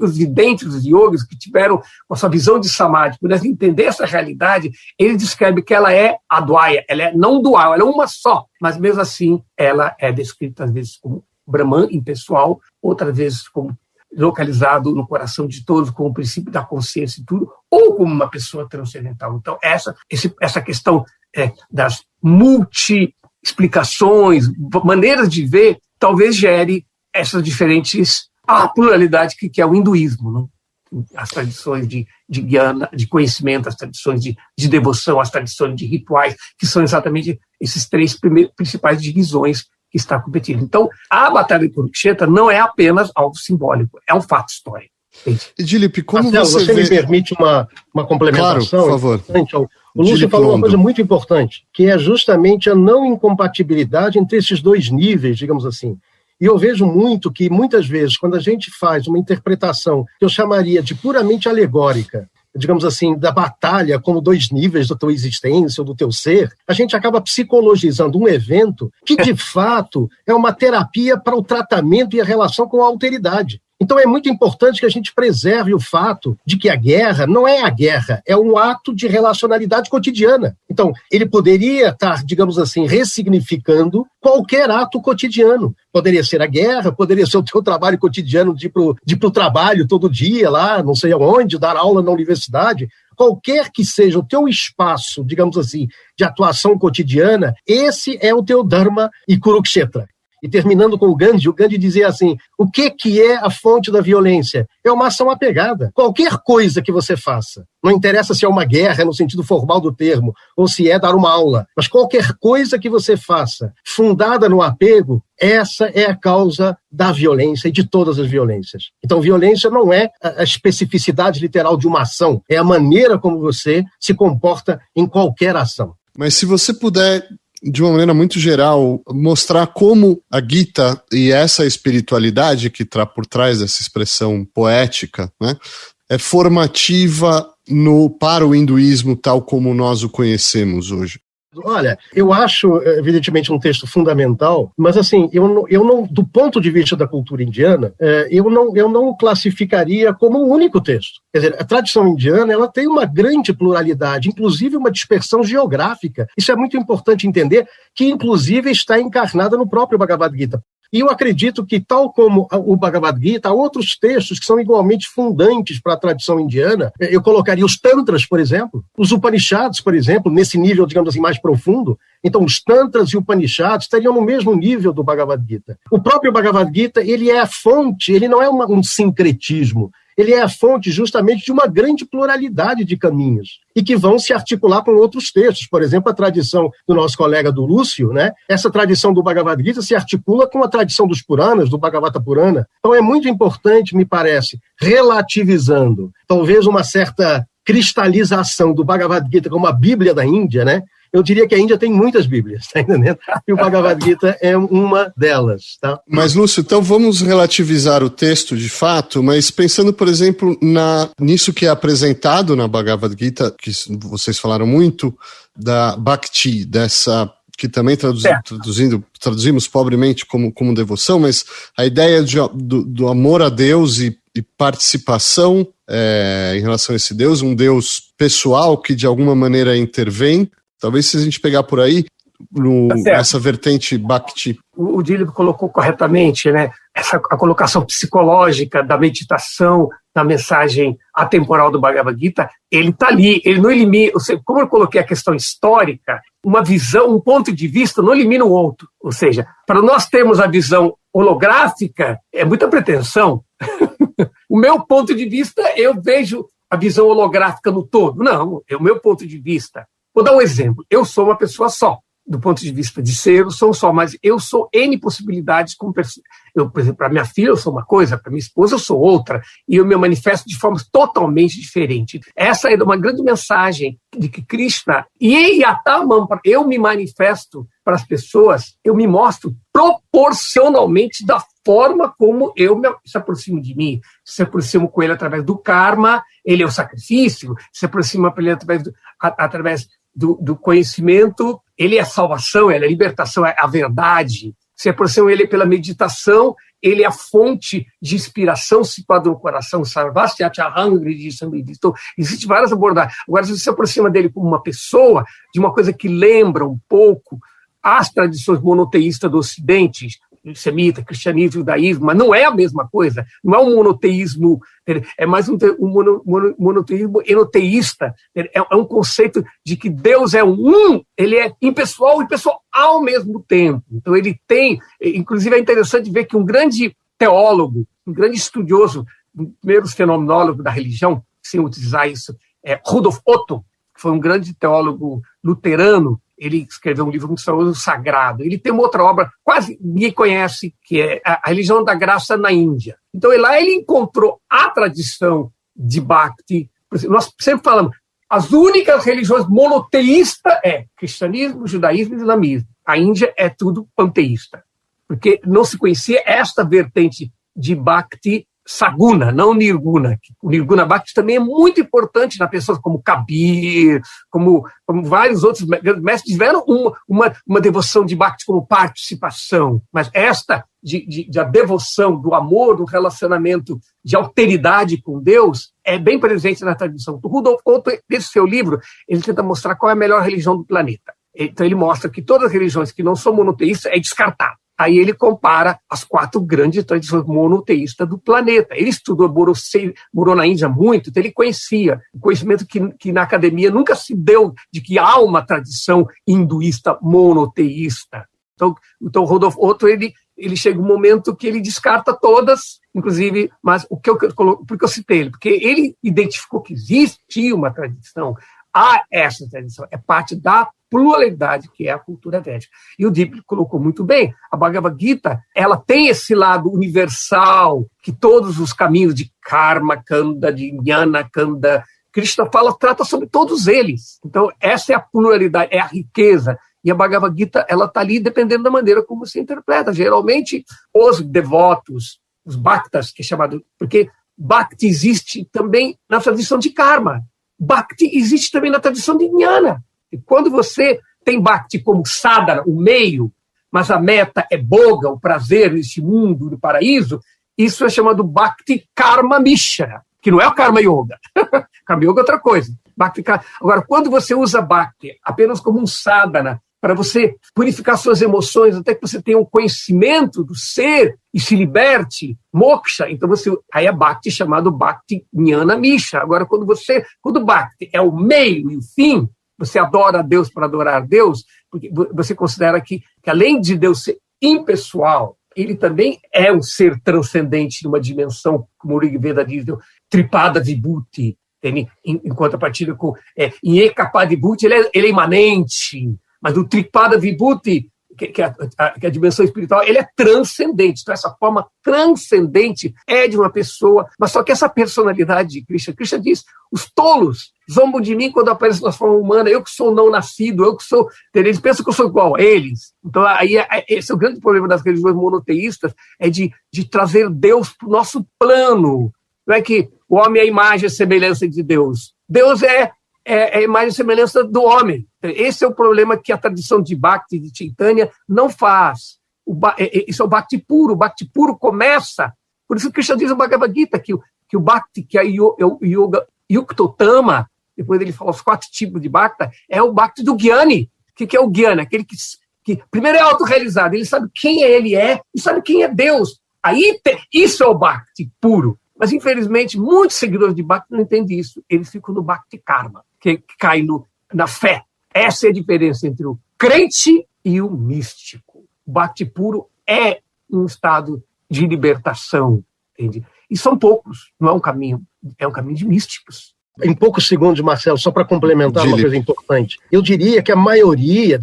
Os videntes, os yogis que tiveram a sua visão de samadhi, pudessem entender essa realidade, ele descreve que ela é advaya, ela é não dual, ela é uma só, mas mesmo assim ela é descrita às vezes como Brahman impessoal, outras vezes como localizado no coração de todos, como o princípio da consciência e tudo, ou como uma pessoa transcendental. Então, essa questão das multi-explicações, maneiras de ver, talvez gere essas diferentes, a pluralidade que é o hinduísmo, não? As tradições de jnana, de conhecimento, as tradições de devoção, as tradições de rituais, que são exatamente esses 3 principais divisões que está competindo. Então, a Batalha de Kurukshetra não é apenas algo simbólico, é um fato histórico. E Dilip, como Marcelo, você me permite uma complementação? Claro, por favor. O Lúcio falou uma coisa muito importante, que é justamente a não incompatibilidade entre esses 2 níveis, digamos assim. E eu vejo muito que, muitas vezes, quando a gente faz uma interpretação que eu chamaria de puramente alegórica, digamos assim, da batalha como 2 níveis da tua existência ou do teu ser, a gente acaba psicologizando um evento que, de fato, é uma terapia para o tratamento e a relação com a alteridade. Então é muito importante que a gente preserve o fato de que a guerra não é a guerra, é um ato de relacionalidade cotidiana. Então, ele poderia estar, digamos assim, ressignificando qualquer ato cotidiano. Poderia ser a guerra, poderia ser o teu trabalho cotidiano de ir pro trabalho todo dia lá, não sei aonde, dar aula na universidade. Qualquer que seja o teu espaço, digamos assim, de atuação cotidiana, esse é o teu Dharma e Kurukshetra. E terminando com o Gandhi dizia assim, o que é a fonte da violência? É uma ação apegada. Qualquer coisa que você faça, não interessa se é uma guerra no sentido formal do termo, ou se é dar uma aula, mas qualquer coisa que você faça, fundada no apego, essa é a causa da violência e de todas as violências. Então, violência não é a especificidade literal de uma ação, é a maneira como você se comporta em qualquer ação. Mas se você puder, de uma maneira muito geral, mostrar como a Gita e essa espiritualidade que está por trás dessa expressão poética, né, é formativa para o hinduísmo tal como nós o conhecemos hoje. Olha, eu acho, evidentemente, um texto fundamental, mas, assim, eu não, do ponto de vista da cultura indiana, eu não o classificaria como um único texto. Quer dizer, a tradição indiana, ela tem uma grande pluralidade, inclusive uma dispersão geográfica. Isso é muito importante entender, que, inclusive, está encarnada no próprio Bhagavad Gita. E eu acredito que, tal como o Bhagavad Gita, há outros textos que são igualmente fundantes para a tradição indiana. Eu colocaria os Tantras, por exemplo, os Upanishads, por exemplo, nesse nível, digamos assim, mais profundo. Então, os Tantras e Upanishads estariam no mesmo nível do Bhagavad Gita. O próprio Bhagavad Gita, ele é a fonte, ele não é um sincretismo. Ele é a fonte justamente de uma grande pluralidade de caminhos e que vão se articular com outros textos. Por exemplo, a tradição do nosso colega do Lúcio, né? Essa tradição do Bhagavad Gita se articula com a tradição dos Puranas, do Bhagavata Purana. Então é muito importante, me parece, relativizando talvez uma certa cristalização do Bhagavad Gita como a Bíblia da Índia, né? Eu diria que a Índia tem muitas Bíblias, tá entendendo? E o Bhagavad Gita é uma delas, tá? Mas, Lúcio, então vamos relativizar o texto de fato, mas pensando, por exemplo, nisso que é apresentado na Bhagavad Gita, que vocês falaram muito, da Bhakti, dessa que também traduzimos pobremente como devoção, mas a ideia do amor a Deus e participação em relação a esse Deus, um Deus pessoal que de alguma maneira intervém. Talvez se a gente pegar por aí, essa vertente Bhakti. O Dílio colocou corretamente, né? A colocação psicológica da meditação, da mensagem atemporal do Bhagavad Gita, ele está ali, ele não elimina, como eu coloquei a questão histórica, uma visão, um ponto de vista não elimina o outro. Ou seja, para nós termos a visão holográfica, é muita pretensão. O meu ponto de vista, eu vejo a visão holográfica no todo. Não, é o meu ponto de vista. Vou dar um exemplo. Eu sou uma pessoa só. Do ponto de vista de ser, eu sou um só, mas eu sou N possibilidades como pessoa. Por exemplo, para minha filha eu sou uma coisa, para minha esposa eu sou outra, e eu me manifesto de formas totalmente diferentes. Essa é uma grande mensagem de que Krishna, eu me manifesto para as pessoas, eu me mostro proporcionalmente da forma como eu se aproximo de mim. Se aproximo com ele através do karma, ele é o sacrifício, se aproxima com ele através do conhecimento, ele é a salvação, ele é a libertação, é a verdade. Se aproxima ele pela meditação, ele é a fonte de inspiração situada no coração. Então, existem várias abordagens. Agora, se você se aproxima dele como uma pessoa, de uma coisa que lembra um pouco as tradições monoteístas do Ocidente, semita, cristianismo, judaísmo, mas não é a mesma coisa, não é um monoteísmo, é mais um monoteísmo enoteísta, é um conceito de que Deus é ele é impessoal e pessoal ao mesmo tempo. Então ele tem, inclusive é interessante ver que um grande teólogo, um grande estudioso, um dos primeiros fenomenólogos da religião, sem utilizar isso, é Rudolf Otto, que foi um grande teólogo luterano. Ele escreveu um livro muito famoso, Sagrado. Ele tem uma outra obra, quase ninguém conhece, que é A Religião da Graça na Índia. Então, lá ele encontrou a tradição de Bhakti. Nós sempre falamos, as únicas religiões monoteístas cristianismo, judaísmo e islamismo. A Índia é tudo panteísta, porque não se conhecia esta vertente de Bhakti Saguna, não Nirguna. O Nirguna Bhakti também é muito importante na pessoa como Kabir, como vários outros mestres tiveram uma devoção de Bhakti como participação, mas esta da devoção, do amor, do relacionamento de alteridade com Deus, é bem presente na tradição. O Rudolf Otto, nesse seu livro, ele tenta mostrar qual é a melhor religião do planeta. Então ele mostra que todas as religiões que não são monoteístas é descartado. Aí ele compara as 4 grandes tradições monoteístas do planeta. Ele estudou, morou na Índia muito, então ele conhecia o conhecimento que na academia nunca se deu de que há uma tradição hinduísta monoteísta. Então Rudolf Otto, ele chega um momento que ele descarta todas, inclusive, mas porque eu citei ele, porque ele identificou que existia uma tradição, há essa tradição, é parte da pluralidade que é a cultura védica. E o Deep colocou muito bem, a Bhagavad Gita, ela tem esse lado universal, que todos os caminhos de karma, kanda, de jnana, kanda, Krishna trata sobre todos eles. Então, essa é a pluralidade, é a riqueza. E a Bhagavad Gita, ela está ali dependendo da maneira como se interpreta. Geralmente, os devotos, os bhaktas, que é chamado... Porque bhakti existe também na tradição de karma. Bhakti existe também na tradição de jnana. E quando você tem bhakti como sadhana, o meio, mas a meta é boga, o prazer neste mundo, no paraíso, isso é chamado bhakti karma mishra, que não é o karma yoga. Karma yoga é outra coisa. Agora, quando você usa bhakti apenas como um sadhana, para você purificar suas emoções, até que você tenha um conhecimento do ser e se liberte, moksha, então aí é bhakti chamado bhakti jnana mishra. Agora, quando bhakti é o meio e o fim, você adora a Deus para adorar a Deus, porque você considera que além de Deus ser impessoal, ele também é um ser transcendente numa dimensão, como o Rig Veda diz, tripada vibhuti, em contrapartida com em ekapadibhuti, ele é imanente, mas o tripada vibhuti, que é a dimensão espiritual, ele é transcendente. Então, essa forma transcendente é de uma pessoa, mas só que essa personalidade de Krishna diz, os tolos zombam de mim quando aparecem na forma humana, eu que sou não nascido, eu que sou... Eles pensam que eu sou igual a eles. Então, aí, esse é o grande problema das religiões monoteístas, é de trazer Deus para o nosso plano. Não é que o homem é a imagem e semelhança de Deus. Deus é a imagem e semelhança do homem. Esse é o problema que a tradição de Bhakti, de Chaitanya, não faz. Isso é o Bhakti puro. O Bhakti puro começa. Por isso que Krishna diz no Bhagavad Gita que o Bhakti, que é o Yoga Yuktotama, depois ele fala os 4 tipos de Bhakti, é o Bhakti do Gyani. O que é o Gyani? Aquele que primeiro é autorrealizado, ele sabe quem ele é e sabe quem é Deus. Isso é o Bhakti puro. Mas, infelizmente, muitos seguidores de Bhakti não entendem isso. Eles ficam no Bhakti Karma, que cai na fé. Essa é a diferença entre o crente e o místico. O Bhakti puro é um estado de libertação, entende? E são poucos, não é um caminho de místicos. Em poucos segundos, Marcelo, só para complementar uma coisa importante. Eu diria que a maioria,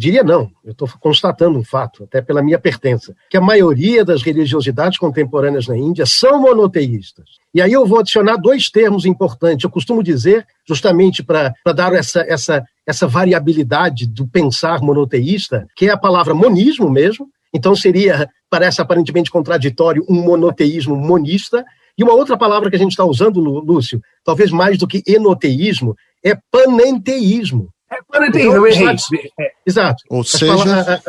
eu estou constatando um fato, até pela minha pertença, que a maioria das religiosidades contemporâneas na Índia são monoteístas. E aí eu vou adicionar 2 termos importantes. Eu costumo dizer, justamente para dar essa variabilidade do pensar monoteísta, que é a palavra monismo mesmo. Então parece aparentemente contraditório um monoteísmo monista. E uma outra palavra que a gente está usando, Lúcio, talvez mais do que enoteísmo, é panenteísmo. Panenteísmo, então, exato. Ou seja...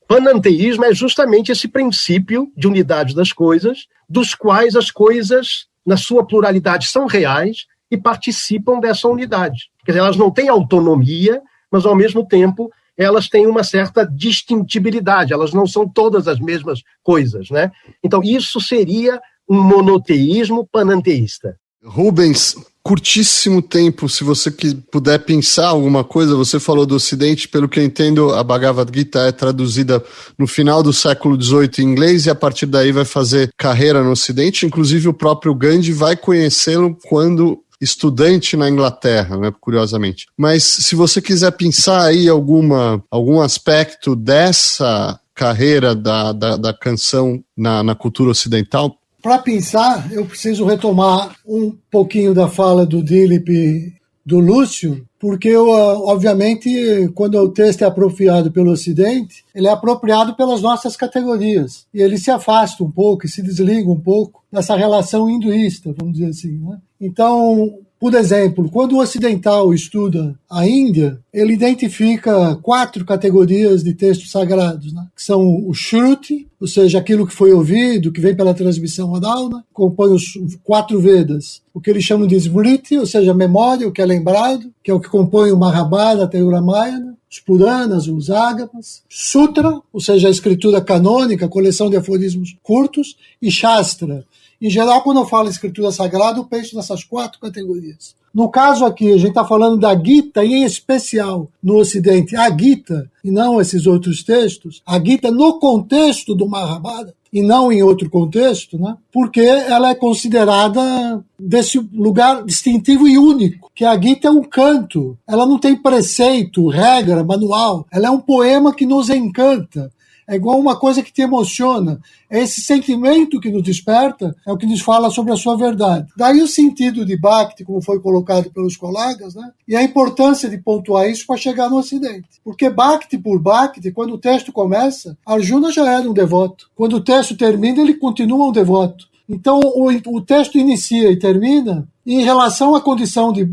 Panenteísmo é justamente esse princípio de unidade das coisas, dos quais as coisas, na sua pluralidade, são reais e participam dessa unidade. Quer dizer, elas não têm autonomia, mas, ao mesmo tempo, elas têm uma certa distintibilidade, elas não são todas as mesmas coisas, né? Então, isso seria um monoteísmo panenteísta. Rubens, curtíssimo tempo, se você puder pensar alguma coisa, você falou do Ocidente, pelo que eu entendo, a Bhagavad Gita é traduzida no final do século XVIII em inglês e a partir daí vai fazer carreira no Ocidente, inclusive o próprio Gandhi vai conhecê-lo quando estudante na Inglaterra, né, curiosamente. Mas se você quiser pensar aí algum aspecto dessa carreira da canção na cultura ocidental. Para pensar, eu preciso retomar um pouquinho da fala do Dilip, do Lúcio, porque, obviamente, quando o texto é apropriado pelo Ocidente, ele é apropriado pelas nossas categorias. E ele se afasta um pouco, se desliga um pouco dessa relação hinduísta, vamos dizer assim, né? Então, por exemplo, quando o ocidental estuda a Índia, ele identifica 4 categorias de textos sagrados, né? Que são o Shruti, ou seja, aquilo que foi ouvido, que vem pela transmissão oral, né? Compõe os 4 Vedas. O que eles chamam de Smriti, ou seja, memória, o que é lembrado, que é o que compõe o Mahabharata e o Ramayana, os Puranas, os Ágamas, Sutra, ou seja, a escritura canônica, a coleção de aforismos curtos, e Shastra. Em geral, quando eu falo escritura sagrada, eu penso nessas 4 categorias. No caso aqui, a gente está falando da Gita, e em especial no Ocidente, a Gita, e não esses outros textos, a Gita no contexto do Mahabharata, e não em outro contexto, né? Porque ela é considerada desse lugar distintivo e único, que a Gita é um canto, ela não tem preceito, regra, manual, ela é um poema que nos encanta. É igual uma coisa que te emociona. É esse sentimento que nos desperta, é o que nos fala sobre a sua verdade. Daí o sentido de Bhakti, como foi colocado pelos colegas, né? E a importância de pontuar isso para chegar no Ocidente. Porque Bhakti por Bhakti, quando o texto começa, Arjuna já era um devoto. Quando o texto termina, ele continua um devoto. Então, o texto inicia e termina, e em relação à condição de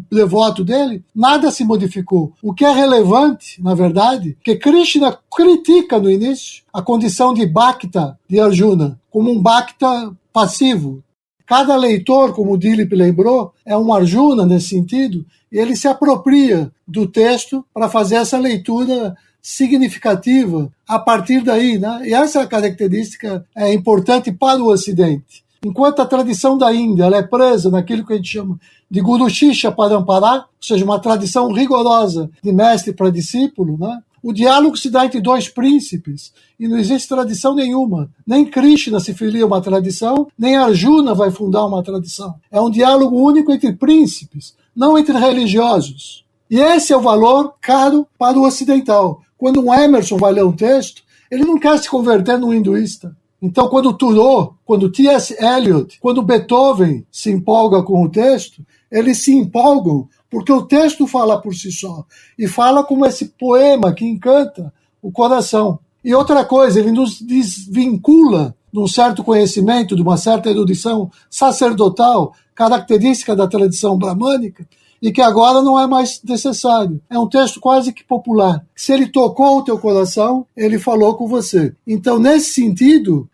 devoto dele, nada se modificou. O que é relevante, na verdade, que Krishna critica no início a condição de Bhakta de Arjuna, como um Bhakta passivo. Cada leitor, como o Dilip lembrou, é um Arjuna nesse sentido, e ele se apropria do texto para fazer essa leitura significativa a partir daí, né? E essa característica é importante para o Ocidente. Enquanto a tradição da Índia ela é presa naquilo que a gente chama de Guru Shishya Parampara, ou seja, uma tradição rigorosa de mestre para discípulo, né? O diálogo se dá entre 2 príncipes e não existe tradição nenhuma. Nem Krishna se filia a uma tradição, nem Arjuna vai fundar uma tradição. É um diálogo único entre príncipes, não entre religiosos. E esse é o valor caro para o ocidental. Quando um Emerson vai ler um texto, ele não quer se converter num hinduísta. Então, quando Thoreau, quando T.S. Eliot, quando Beethoven se empolga com o texto, eles se empolgam porque o texto fala por si só. E fala como esse poema que encanta o coração. E outra coisa, ele nos desvincula de um certo conhecimento, de uma certa erudição sacerdotal, característica da tradição bramânica, e que agora não é mais necessário. É um texto quase que popular. Se ele tocou o teu coração, ele falou com você. Então, nesse sentido,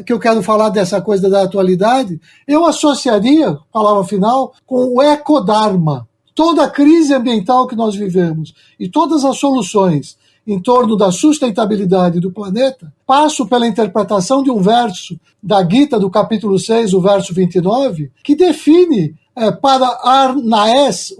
que eu quero falar dessa coisa da atualidade, eu associaria, palavra final, com o ecodharma. Toda a crise ambiental que nós vivemos e todas as soluções em torno da sustentabilidade do planeta passam pela interpretação de um verso da Gita, do capítulo 6, o verso 29, que define para Arnaez,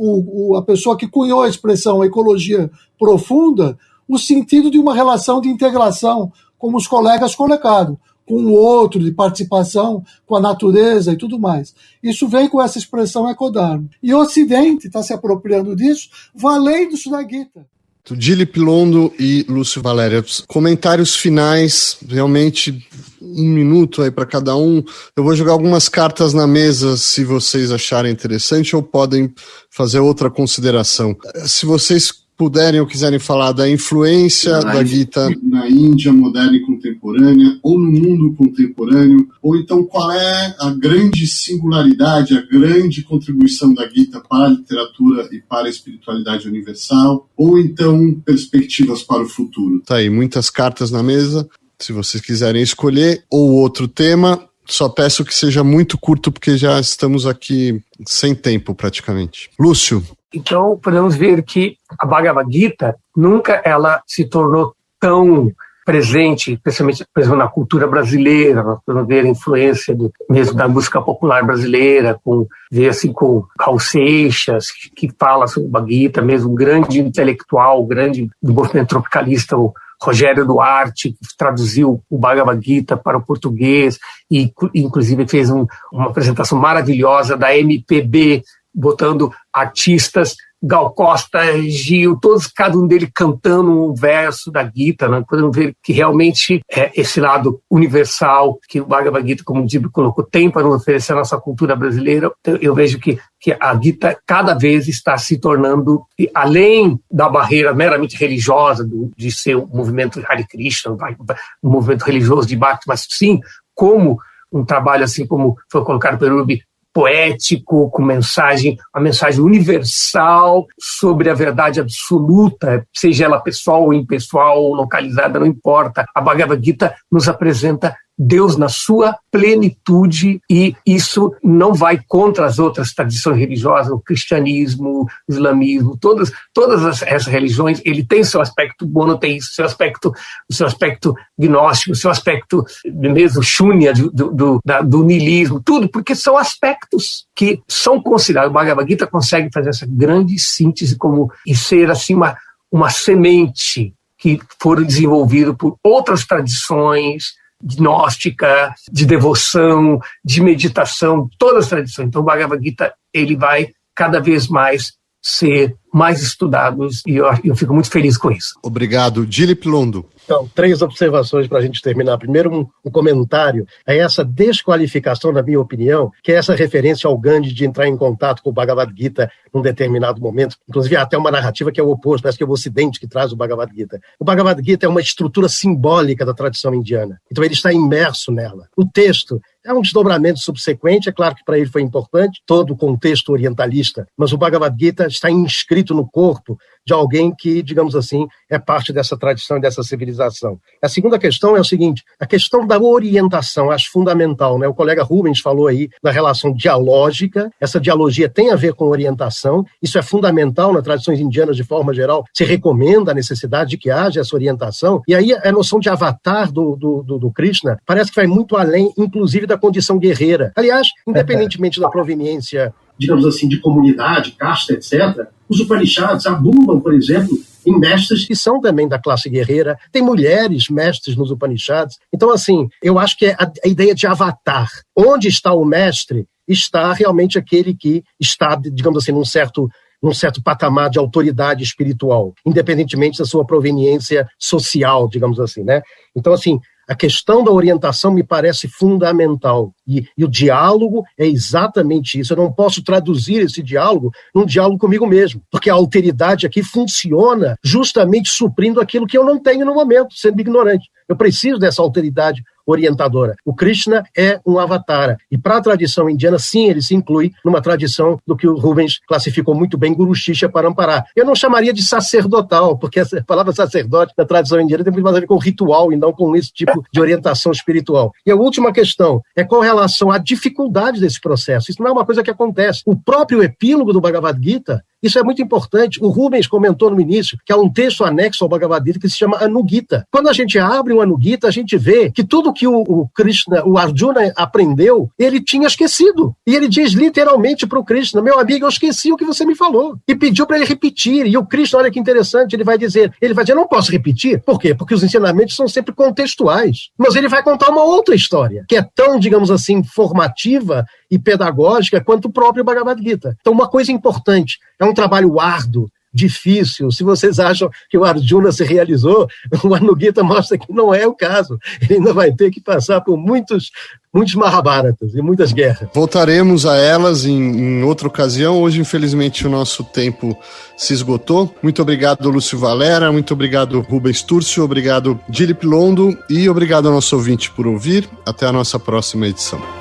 a pessoa que cunhou a expressão ecologia profunda, o sentido de uma relação de integração, como os colegas colocaram, com o outro, de participação com a natureza e tudo mais. Isso vem com essa expressão ecodharma. E o Ocidente está se apropriando disso, valendo isso da Gita. Dilip Londo e Lúcio Valéria, comentários finais, realmente 1 minuto aí para cada um. Eu vou jogar algumas cartas na mesa se vocês acharem interessante ou podem fazer outra consideração. Se vocês puderem ou quiserem falar da influência da Gita na Índia moderna e contemporânea, ou no mundo contemporâneo, ou então qual é a grande singularidade, a grande contribuição da Gita para a literatura e para a espiritualidade universal, ou então perspectivas para o futuro. Tá aí, muitas cartas na mesa, se vocês quiserem escolher, ou outro tema. Só peço que seja muito curto, porque já estamos aqui sem tempo, praticamente. Lúcio. Então, podemos ver que a Bhagavad Gita nunca ela se tornou tão presente, especialmente, por exemplo, na cultura brasileira. Nós podemos ver a influência mesmo da música popular brasileira, ver assim com Raul Seixas, que fala sobre a Bhagavad Gita, mesmo um grande intelectual, grande do movimento tropicalista, o Rogério Duarte, que traduziu o Bhagavad Gita para o português e, inclusive, fez uma apresentação maravilhosa da MPB, botando artistas Gal Costa, Gil, todos, cada um deles cantando um verso da Gita, né? Podemos ver que realmente esse lado universal que o Bhagavad Gita, como o Dibby colocou, tem para nos oferecer a nossa cultura brasileira. Eu vejo que a Gita cada vez está se tornando, além da barreira meramente religiosa de ser um movimento Hare Krishna, um movimento religioso de Bhakti, mas sim como um trabalho, assim como foi colocado pelo Ruby, poético, com uma mensagem universal sobre a verdade absoluta, seja ela pessoal ou impessoal ou localizada, não importa. A Bhagavad Gita nos apresenta Deus na sua plenitude, e isso não vai contra as outras tradições religiosas, o cristianismo, o islamismo, todas essas religiões, ele tem seu aspecto monoteísta, seu aspecto gnóstico, seu aspecto mesmo shúnya, do niilismo, tudo, porque são aspectos que são considerados. O Bhagavad Gita consegue fazer essa grande síntese e ser assim uma semente que foram desenvolvidas por outras tradições gnóstica, de devoção, de meditação, todas as tradições. Então o Bhagavad Gita, ele vai cada vez mais ser mais estudado, e eu fico muito feliz com isso. Obrigado. Dilip Londo. Então, 3 observações para a gente terminar. Primeiro, um comentário. É essa desqualificação, na minha opinião, que é essa referência ao Gandhi de entrar em contato com o Bhagavad Gita num determinado momento. Inclusive, há até uma narrativa que é o oposto, parece que é o Ocidente que traz o Bhagavad Gita. O Bhagavad Gita é uma estrutura simbólica da tradição indiana. Então, ele está imerso nela. O texto é um desdobramento subsequente, é claro que para ele foi importante, todo o contexto orientalista, mas o Bhagavad Gita está inscrito no corpo de alguém que, digamos assim, é parte dessa tradição e dessa civilização. A segunda questão é o seguinte, a questão da orientação, acho fundamental, né? O colega Rubens falou aí da relação dialógica, essa dialogia tem a ver com orientação, isso é fundamental nas tradições indianas de forma geral, se recomenda a necessidade de que haja essa orientação, e aí a noção de avatar do Krishna parece que vai muito além, inclusive, da condição guerreira. Aliás, independentemente da proveniência, digamos assim, de comunidade, casta, etc., os Upanishads abundam, por exemplo, em mestres que são também da classe guerreira, tem mulheres mestres nos Upanishads. Então, assim, eu acho que é a ideia de avatar. Onde está o mestre, está realmente aquele que está, digamos assim, num certo patamar de autoridade espiritual, independentemente da sua proveniência social, digamos assim, né? Então, assim, a questão da orientação me parece fundamental. E o diálogo é exatamente isso. Eu não posso traduzir esse diálogo num diálogo comigo mesmo, porque a alteridade aqui funciona justamente suprindo aquilo que eu não tenho no momento, sendo ignorante. Eu preciso dessa alteridade orientadora. O Krishna é um avatar. E para a tradição indiana, sim, ele se inclui numa tradição do que o Rubens classificou muito bem, Guru Shishya Parampara. Eu não chamaria de sacerdotal, porque a palavra sacerdote na tradição indiana tem muito mais a ver com ritual e não com esse tipo de orientação espiritual. E a última questão é com relação à dificuldade desse processo. Isso não é uma coisa que acontece. O próprio epílogo do Bhagavad Gita, isso é muito importante. O Rubens comentou no início que há um texto anexo ao Bhagavad Gita que se chama Anugita. Quando a gente abre o Anugita, a gente vê que tudo que o Krishna, o Arjuna aprendeu, ele tinha esquecido. E ele diz literalmente para o Krishna, meu amigo, eu esqueci o que você me falou. E pediu para ele repetir. E o Krishna, olha que interessante, ele vai dizer, eu não posso repetir. Por quê? Porque os ensinamentos são sempre contextuais. Mas ele vai contar uma outra história, que é tão, digamos assim, formativa e pedagógica quanto o próprio Bhagavad Gita. Então, uma coisa importante, é um trabalho árduo, difícil. Se vocês acham que o Arjuna se realizou, o Anugita mostra que não é o caso. Ele ainda vai ter que passar por muitos Mahabharatas e muitas guerras. Voltaremos a elas em outra ocasião. Hoje, infelizmente, o nosso tempo se esgotou. Muito obrigado, Lúcio Valera. Muito obrigado, Rubens Túrcio. Obrigado, Dilip Londo. E obrigado ao nosso ouvinte por ouvir. Até a nossa próxima edição.